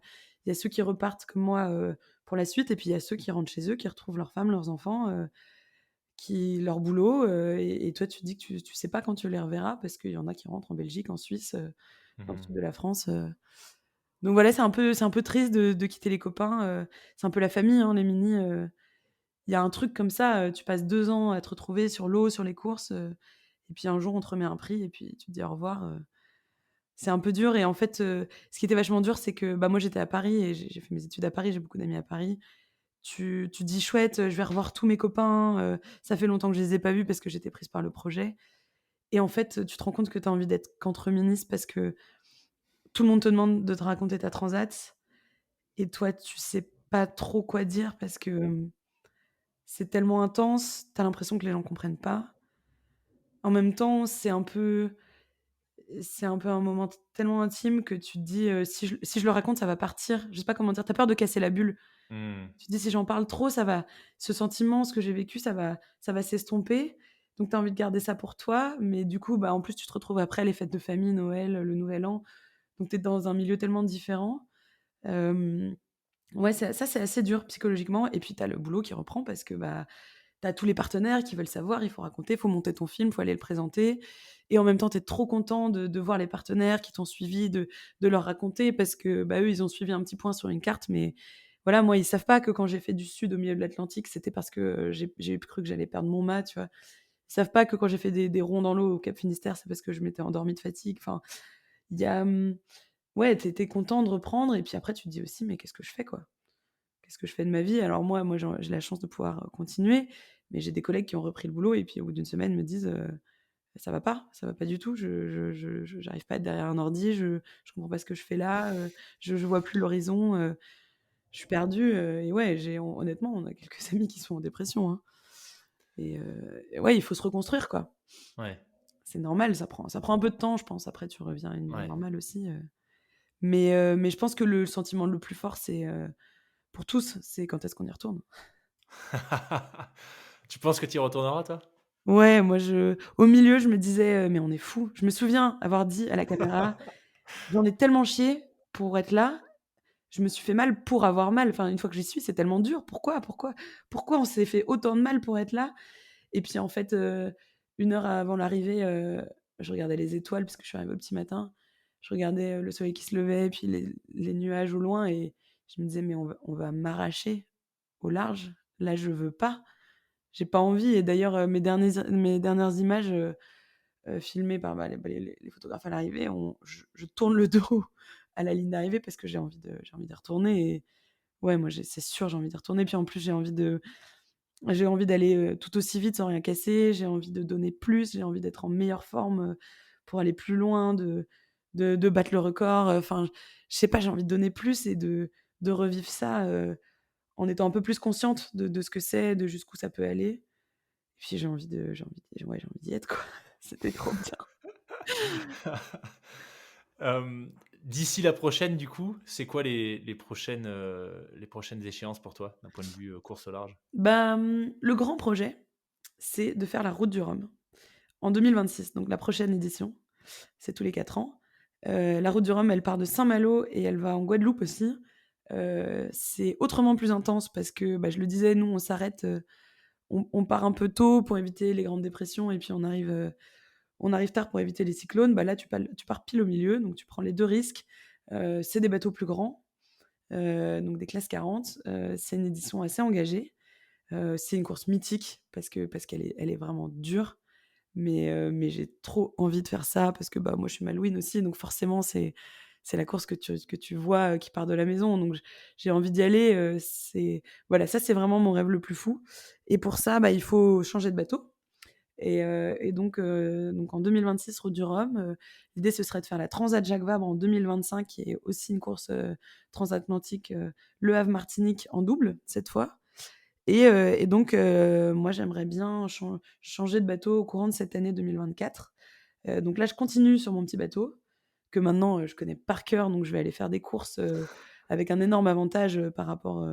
y a ceux qui repartent comme moi pour la suite. Et puis, il y a ceux qui rentrent chez eux, qui retrouvent leurs femmes, leurs enfants, leur boulot. Et toi, tu te dis que tu sais pas quand tu les reverras parce qu'il y en a qui rentrent en Belgique, en Suisse, dans le sud de la France. Donc voilà, c'est un peu triste de quitter les copains. C'est un peu la famille, hein, les minis. Il y a un truc comme ça, tu passes 2 ans à te retrouver sur l'eau, sur les courses, et puis un jour on te remet un prix et puis tu te dis au revoir. C'est un peu dur et en fait, ce qui était vachement dur, c'est que, moi j'étais à Paris et j'ai fait mes études à Paris, j'ai beaucoup d'amis à Paris. Tu te dis: «Chouette, je vais revoir tous mes copains, ça fait longtemps que je les ai pas vus parce que j'étais prise par le projet», et en fait, tu te rends compte que tu as envie d'être qu'entre ministres parce que tout le monde te demande de te raconter ta transat et toi, tu sais pas trop quoi dire parce que, c'est tellement intense, tu as l'impression que les gens comprennent pas. En même temps, c'est un peu un moment tellement intime que tu te dis, si je le raconte, ça va partir. Je sais pas comment dire, tu as peur de casser la bulle. Mmh. Tu te dis: «Si j'en parle trop, ça va ce sentiment, ce que j'ai vécu, ça va s'estomper». Donc tu as envie de garder ça pour toi, mais du coup, en plus, tu te retrouves après les fêtes de famille, Noël, le nouvel an, donc tu es dans un milieu tellement différent. Hem, ouais, ça, c'est assez dur psychologiquement et puis tu as le boulot qui reprend parce que, tu as tous les partenaires qui veulent savoir, il faut raconter, il faut monter ton film, il faut aller le présenter et en même temps, tu es trop content de voir les partenaires qui t'ont suivi, de leur raconter parce que, eux, ils ont suivi un petit point sur une carte, mais voilà, moi, ils savent pas que quand j'ai fait du sud au milieu de l'Atlantique, c'était parce que, j'ai cru que j'allais perdre mon mât, tu vois? Ils savent pas que quand j'ai fait des ronds dans l'eau au Cap Finistère, c'est parce que je m'étais endormie de fatigue. Enfin, il y a, ouais, tu es content de reprendre et puis après tu te dis aussi: «Mais qu'est-ce que je fais, quoi? Qu'est-ce que je fais de ma vie?» Alors moi, j'ai la chance de pouvoir, continuer, mais j'ai des collègues qui ont repris le boulot et puis au bout d'une semaine me disent, ça va pas du tout, je j'arrive pas à être derrière un ordi, je comprends pas ce que je fais là, je vois plus l'horizon, je suis perdue», et ouais, honnêtement, on a quelques amis qui sont en dépression, hein, et ouais, il faut se reconstruire, quoi. Ouais, C'est normal, ça prend un peu de temps, je pense. Après, tu reviens à une vie ouais. normale aussi, mais je pense que le sentiment le plus fort, c'est, pour tous, c'est quand est-ce qu'on y retourne? Tu penses que tu y retourneras, toi? Ouais, moi au milieu, je me disais: «Mais on est fous». Je me souviens avoir dit à la caméra: «J'en ai tellement chié pour être là, je me suis fait mal pour avoir mal. Enfin, une fois que j'y suis, c'est tellement dur. Pourquoi on s'est fait autant de mal pour être là?» Et puis en fait, 1 heure avant l'arrivée, je regardais les étoiles parce que je suis arrivée au petit matin. Je regardais, le soleil qui se levait, puis les nuages au loin et je me disais: «Mais on va m'arracher au large. Là, je veux pas. J'ai pas envie» et d'ailleurs, mes dernières images, filmées par, les photographes à l'arrivée, je tourne le dos à la ligne d'arrivée parce que j'ai envie d'y retourner et ouais, moi, c'est sûr, j'ai envie d'y retourner. Puis en plus, j'ai envie d'aller, tout aussi vite sans rien casser, j'ai envie de donner plus, j'ai envie d'être en meilleure forme, pour aller plus loin, de battre le record, enfin, je sais pas, j'ai envie de donner plus et de revivre ça, en étant un peu plus consciente de ce que c'est, de jusqu'où ça peut aller. Et puis j'ai envie d'y être, quoi. C'était trop bien. D'ici la prochaine, du coup, c'est quoi les prochaines échéances pour toi, d'un point de vue, course au large? Le grand projet, c'est de faire la Route du Rhum en 2026, donc la prochaine édition. C'est tous les 4 ans. La Route du Rhum, elle part de Saint-Malo et elle va en Guadeloupe aussi. C'est autrement plus intense parce que, je le disais, nous, on s'arrête, on part un peu tôt pour éviter les grandes dépressions et puis on arrive tard pour éviter les cyclones. Là, tu pars pile au milieu, donc tu prends les 2 risques. C'est des bateaux plus grands, donc des classes 40. C'est une édition assez engagée. C'est une course mythique parce qu'elle est vraiment dure. Mais j'ai trop envie de faire ça parce que, moi, je suis malouine aussi, donc forcément, c'est la course que tu vois, qui part de la maison, donc j'ai envie d'y aller, voilà, ça, c'est vraiment mon rêve le plus fou et pour ça, il faut changer de bateau Donc en 2026, Route du Rhum, l'idée ce serait de faire la Transat Jacques Vabre en 2025, qui est aussi une course transatlantique, Le Havre-Martinique en double cette fois. Et donc moi j'aimerais bien changer de bateau au courant de cette année 2024. Donc là je continue sur mon petit bateau que maintenant je connais par cœur, donc je vais aller faire des courses avec un énorme avantage par rapport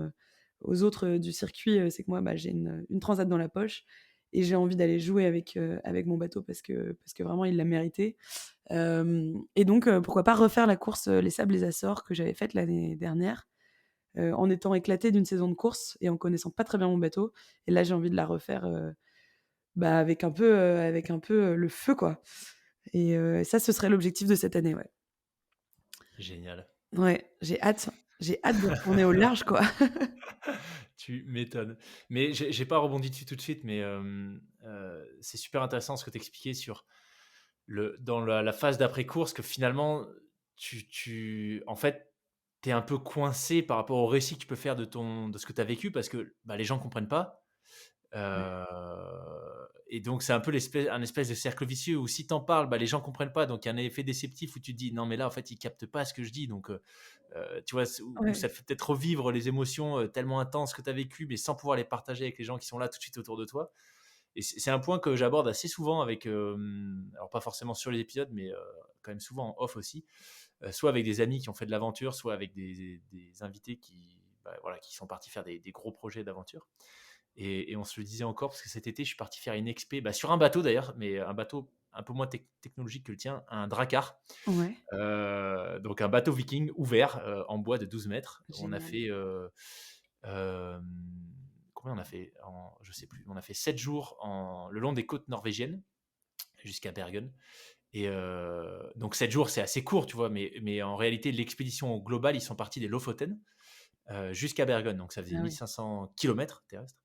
aux autres du circuit, c'est que moi j'ai une transat dans la poche et j'ai envie d'aller jouer avec mon bateau parce que vraiment il l'a mérité. Et donc pourquoi pas refaire la course les Sables et Açores que j'avais faite l'année dernière, en étant éclatée d'une saison de course et en connaissant pas très bien mon bateau. Et là j'ai envie de la refaire avec un peu le feu quoi. Et ça ce serait l'objectif de cette année, ouais. Génial. Ouais, j'ai hâte. J'ai hâte de retourner au large, quoi. Tu m'étonnes. Mais j'ai pas rebondi dessus tout de suite, mais c'est super intéressant ce que tu expliquais sur dans la phase d'après-course, que finalement, en fait, tu es un peu coincé par rapport au récit que tu peux faire de ce que tu as vécu, parce que les gens comprennent pas. Ouais. Et donc, c'est un peu un espèce de cercle vicieux où si tu en parles, les gens comprennent pas. Donc, il y a un effet déceptif où tu te dis non, mais là, en fait, ils captent pas ce que je dis. Donc, tu vois, où ça Ouais. te fait peut-être revivre les émotions tellement intenses que tu as vécues, mais sans pouvoir les partager avec les gens qui sont là tout de suite autour de toi. Et c'est un point que j'aborde assez souvent avec, alors pas forcément sur les épisodes, mais quand même souvent en off aussi, soit avec des amis qui ont fait de l'aventure, soit avec des invités qui sont partis faire des gros projets d'aventure. Et on se le disait encore, parce que cet été, je suis parti faire une expé, sur un bateau d'ailleurs, mais un bateau un peu moins technologique que le tien, un Drakkar. Ouais. Donc un bateau viking ouvert en bois de 12 mètres. On a Génial. fait... combien on a fait je sais plus. On a fait 7 jours le long des côtes norvégiennes jusqu'à Bergen. Et donc 7 jours, c'est assez court, tu vois, mais en réalité, l'expédition globale, ils sont partis des Lofoten jusqu'à Bergen. Donc ça faisait Ah oui. 1500 km terrestres.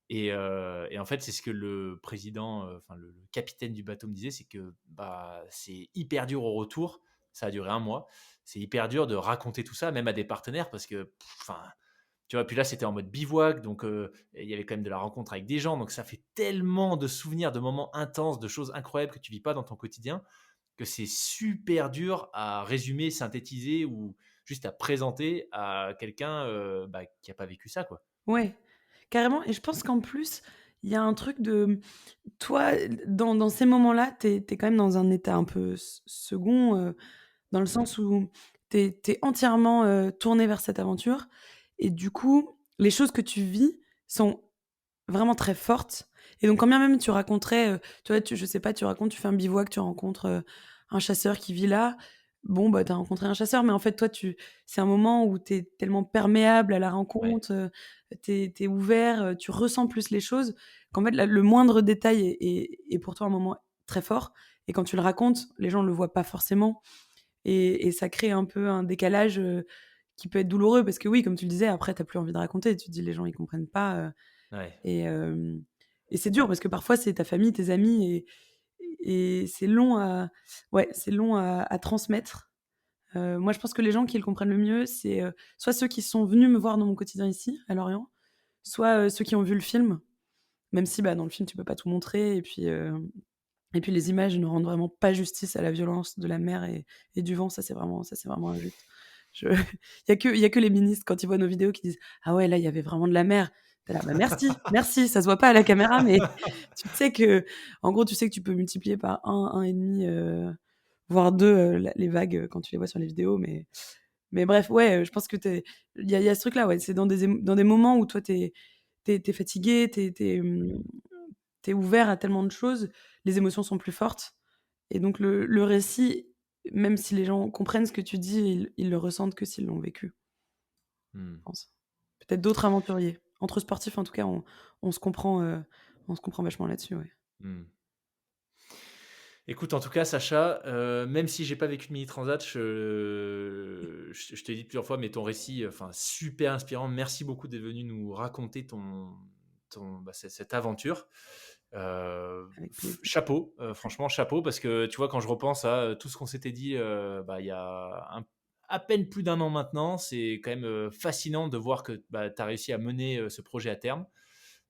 Et en fait, c'est ce que le président, enfin le capitaine du bateau me disait, c'est que c'est hyper dur au retour. Ça a duré un mois. C'est hyper dur de raconter tout ça, même à des partenaires, parce que, enfin, tu vois. Puis là, c'était en mode bivouac, donc il y avait quand même de la rencontre avec des gens. Donc ça fait tellement de souvenirs, de moments intenses, de choses incroyables que tu vis pas dans ton quotidien, que c'est super dur à résumer, synthétiser ou juste à présenter à quelqu'un qui a pas vécu ça, quoi. Ouais, carrément. Et je pense qu'en plus, il y a un truc de toi, dans ces moments-là, tu es quand même dans un état un peu second, dans le sens où tu es entièrement, tourné vers cette aventure et du coup, les choses que tu vis sont vraiment très fortes. Et donc quand bien même tu raconterais, tu vois, je sais pas, tu racontes, tu fais un bivouac, tu rencontres, un chasseur qui vit là. Bon, tu as rencontré un chasseur, mais en fait, toi, c'est un moment où tu es tellement perméable à la Ouais, rencontre, tu es ouvert, tu ressens plus les choses, qu'en fait, le moindre détail est pour toi un moment très fort. Et quand tu le racontes, les gens le voient pas forcément et ça crée un peu un décalage, qui peut être douloureux parce que oui, comme tu le disais, après, tu plus envie de raconter. Tu te dis: «Les gens, ils comprennent pas», ouais. et hem et c'est dur parce que parfois c'est ta famille, tes amis et c'est long à ouais, c'est long à transmettre. Moi, je pense que les gens qui le comprennent le mieux, c'est, soit ceux qui sont venus me voir dans mon quotidien ici, à Lorient, soit, ceux qui ont vu le film, même si, dans le film, tu peux pas tout montrer et puis les images ne rendent vraiment pas justice à la violence de la mer et du vent. Ça, c'est vraiment injuste. Je il y a que les ministres, quand ils voient nos vidéos, qui disent: «Ah ouais, là, il y avait vraiment de la mer». Tu es là: «Bah, merci, merci, ça se voit pas à la caméra, mais tu sais que en gros, tu sais que tu peux multiplier par 1,5, voire 2, les vagues, quand tu les vois sur les vidéos, mais bref, ouais, je pense que il y a ce truc-là, ouais, c'est dans des moments où toi, tu es fatigué, tu es ouvert à tellement de choses, les émotions sont plus fortes et donc le récit, même si les gens comprennent ce que tu dis, ils le ressentent que s'ils l'ont vécu, je Hmm. pense. Peut-être d'autres aventuriers. Entre sportifs, en tout cas, on se comprend vachement là-dessus, ouais. Hmm. Écoute, en tout cas, Sacha, même si j'ai pas vécu de mini transat, je t'ai dit plusieurs fois, mais ton récit, enfin, super inspirant. Merci beaucoup d'être venu nous raconter cette aventure. Avec plaisir. Chapeau, franchement chapeau, parce que tu vois, quand je repense à tout ce qu'on s'était dit, il y a à peine plus d'un an maintenant, c'est quand même fascinant de voir que tu as réussi à mener ce projet à terme.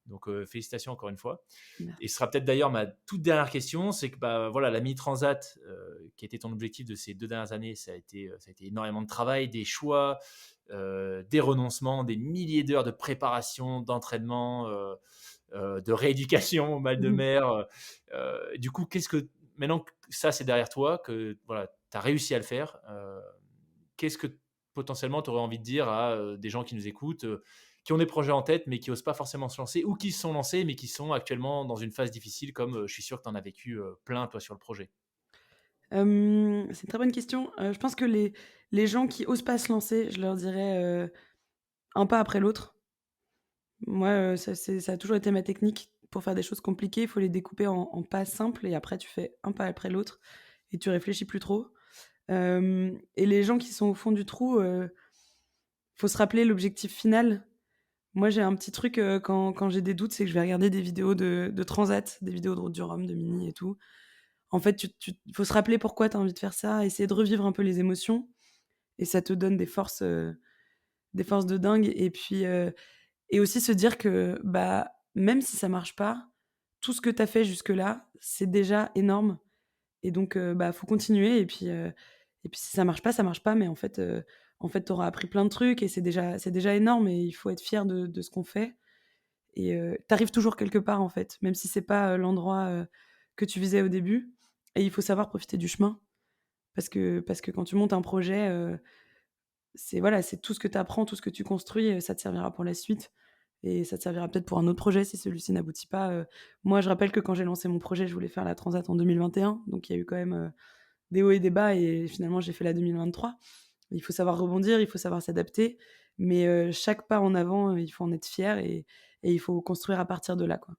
Donc, félicitations encore une fois. Merci. Et ce sera peut-être d'ailleurs ma toute dernière question, c'est que la Mini Transat, qui était ton objectif de ces 2 dernières années, ça a été énormément de travail, des choix, des renoncements, des milliers d'heures de préparation, d'entraînement, de rééducation au mal de mer. Du coup, maintenant que ça c'est derrière toi, que tu as réussi à le faire, qu'est-ce que potentiellement tu aurais envie de dire à des gens qui nous écoutent, qui ont des projets en tête mais qui n'osent pas forcément se lancer, ou qui se sont lancés mais qui sont actuellement dans une phase difficile, comme je suis sûr que tu en as vécu plein toi sur le projet? C'est une très bonne question. Je pense que les gens qui osent pas se lancer, je leur dirais, un pas après l'autre. Moi, ça a toujours été ma technique. Pour faire des choses compliquées, il faut les découper en pas simples et après tu fais un pas après l'autre et tu réfléchis plus trop. Et les gens qui sont au fond du trou, faut se rappeler l'objectif final. Moi, j'ai un petit truc, quand j'ai des doutes, c'est que je vais regarder des vidéos de transat, des vidéos de route du Rhum, de Mini et tout. En fait, faut se rappeler pourquoi tu as envie de faire ça, essayer de revivre un peu les émotions et ça te donne des forces de dingue et puis, et aussi se dire que, même si ça marche pas, tout ce que tu as fait jusque-là, c'est déjà énorme et donc, faut continuer et puis si ça marche pas, ça marche pas mais en fait, tu auras appris plein de trucs et c'est déjà énorme et il faut être fier de ce qu'on fait et tu arrives toujours quelque part, en fait, même si c'est pas, l'endroit, que tu visais au début et il faut savoir profiter du chemin parce que quand tu montes un projet, c'est tout ce que tu apprends, tout ce que tu construis, ça te servira pour la suite et ça te servira peut-être pour un autre projet si celui-ci n'aboutit pas, Moi, je rappelle que quand j'ai lancé mon projet, je voulais faire la Transat en 2021, donc il y a eu quand même, des hauts et des bas et finalement j'ai fait la 2023. Il faut savoir rebondir, il faut savoir s'adapter, mais chaque pas en avant, il faut en être fier et il faut construire à partir de là, quoi.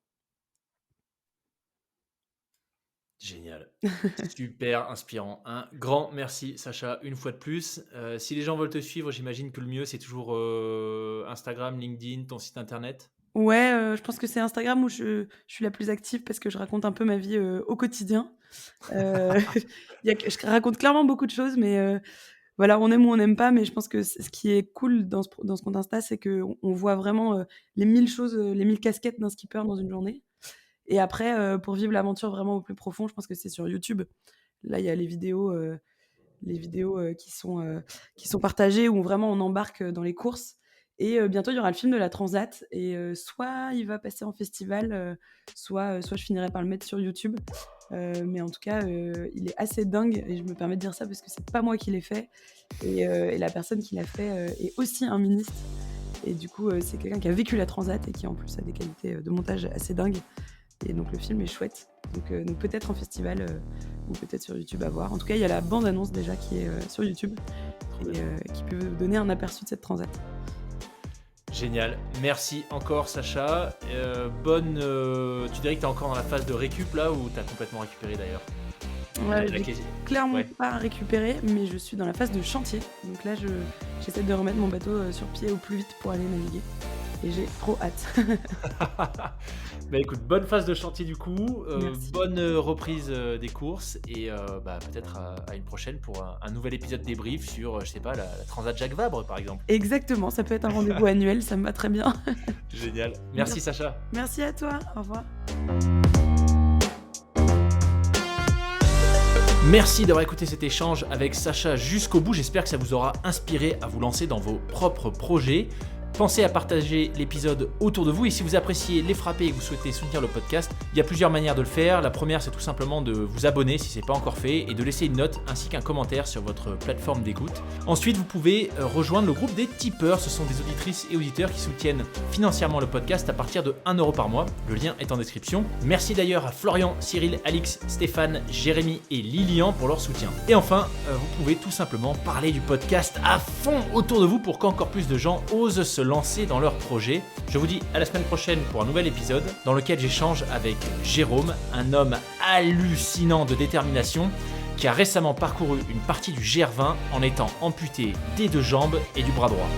Génial. Super inspirant. Un grand merci, Sacha, une fois de plus. Si les gens veulent te suivre, j'imagine que le mieux, c'est toujours Instagram, LinkedIn, ton site internet. Ouais, je pense que c'est Instagram où je suis la plus active parce que je raconte un peu ma vie, au quotidien. Heu, je raconte clairement beaucoup de choses, mais voilà, on aime ou on n'aime pas, mais je pense que ce qui est cool dans ce compte Insta, c'est qu'on voit vraiment, les 1000 choses, les 1000 casquettes d'un skipper dans une journée et après, pour vivre l'aventure vraiment au plus profond, je pense que c'est sur YouTube. Là, il y a les vidéos, qui sont partagées où vraiment on embarque, dans les courses et bientôt il y aura le film de la Transat et soit il va passer en festival, soit je finirai par le mettre sur YouTube. Mais en tout cas, il est assez dingue et je me permets de dire ça parce que c'est pas moi qui l'ai fait et la personne qui l'a fait, est aussi un ministre et du coup, c'est quelqu'un qui a vécu la Transat et qui en plus a des qualités, de montage assez dingues et donc le film est chouette. Donc peut-être en festival, ou peut-être sur YouTube à voir. En tout cas, il y a la bande annonce déjà qui est, sur YouTube et qui peut vous donner un aperçu de cette Transat. Génial. Merci encore, Sacha. Tu dirais que tu es encore dans la phase de récup là, ou tu as complètement récupéré d'ailleurs? Ouais, La j'ai question- clairement Ouais. pas récupéré, mais je suis dans la phase de chantier. Donc là, j'essaie de remettre mon bateau, sur pied au plus vite pour aller naviguer et j'ai trop hâte. Écoute, bonne phase de chantier du coup, Merci. bonne reprise des courses et peut-être à une prochaine pour un nouvel épisode débrief sur, je sais pas, la Transat Jacques Vabre par exemple. Exactement, ça peut être un rendez-vous annuel, ça me va très bien. Génial. Merci Sacha. Merci à toi, au revoir. Merci d'avoir écouté cet échange avec Sacha jusqu'au bout. J'espère que ça vous aura inspiré à vous lancer dans vos propres projets. Pensez à partager l'épisode autour de vous et si vous appréciez Les Frappés et que vous souhaitez soutenir le podcast, il y a plusieurs manières de le faire. La première, c'est tout simplement de vous abonner si ce n'est pas encore fait et de laisser une note ainsi qu'un commentaire sur votre plateforme d'écoute. Ensuite, vous pouvez rejoindre le groupe des tipeurs. Ce sont des auditrices et auditeurs qui soutiennent financièrement le podcast à partir de 1 € par mois. Le lien est en description. Merci d'ailleurs à Florian, Cyril, Alix, Stéphane, Jérémy et Lilian pour leur soutien. Et enfin, vous pouvez tout simplement parler du podcast à fond autour de vous pour qu'encore plus de gens osent se lancer dans leur projet. Je vous dis à la semaine prochaine pour un nouvel épisode dans lequel j'échange avec Jérôme, un homme hallucinant de détermination qui a récemment parcouru une partie du GR20 en étant amputé des 2 jambes et du bras droit.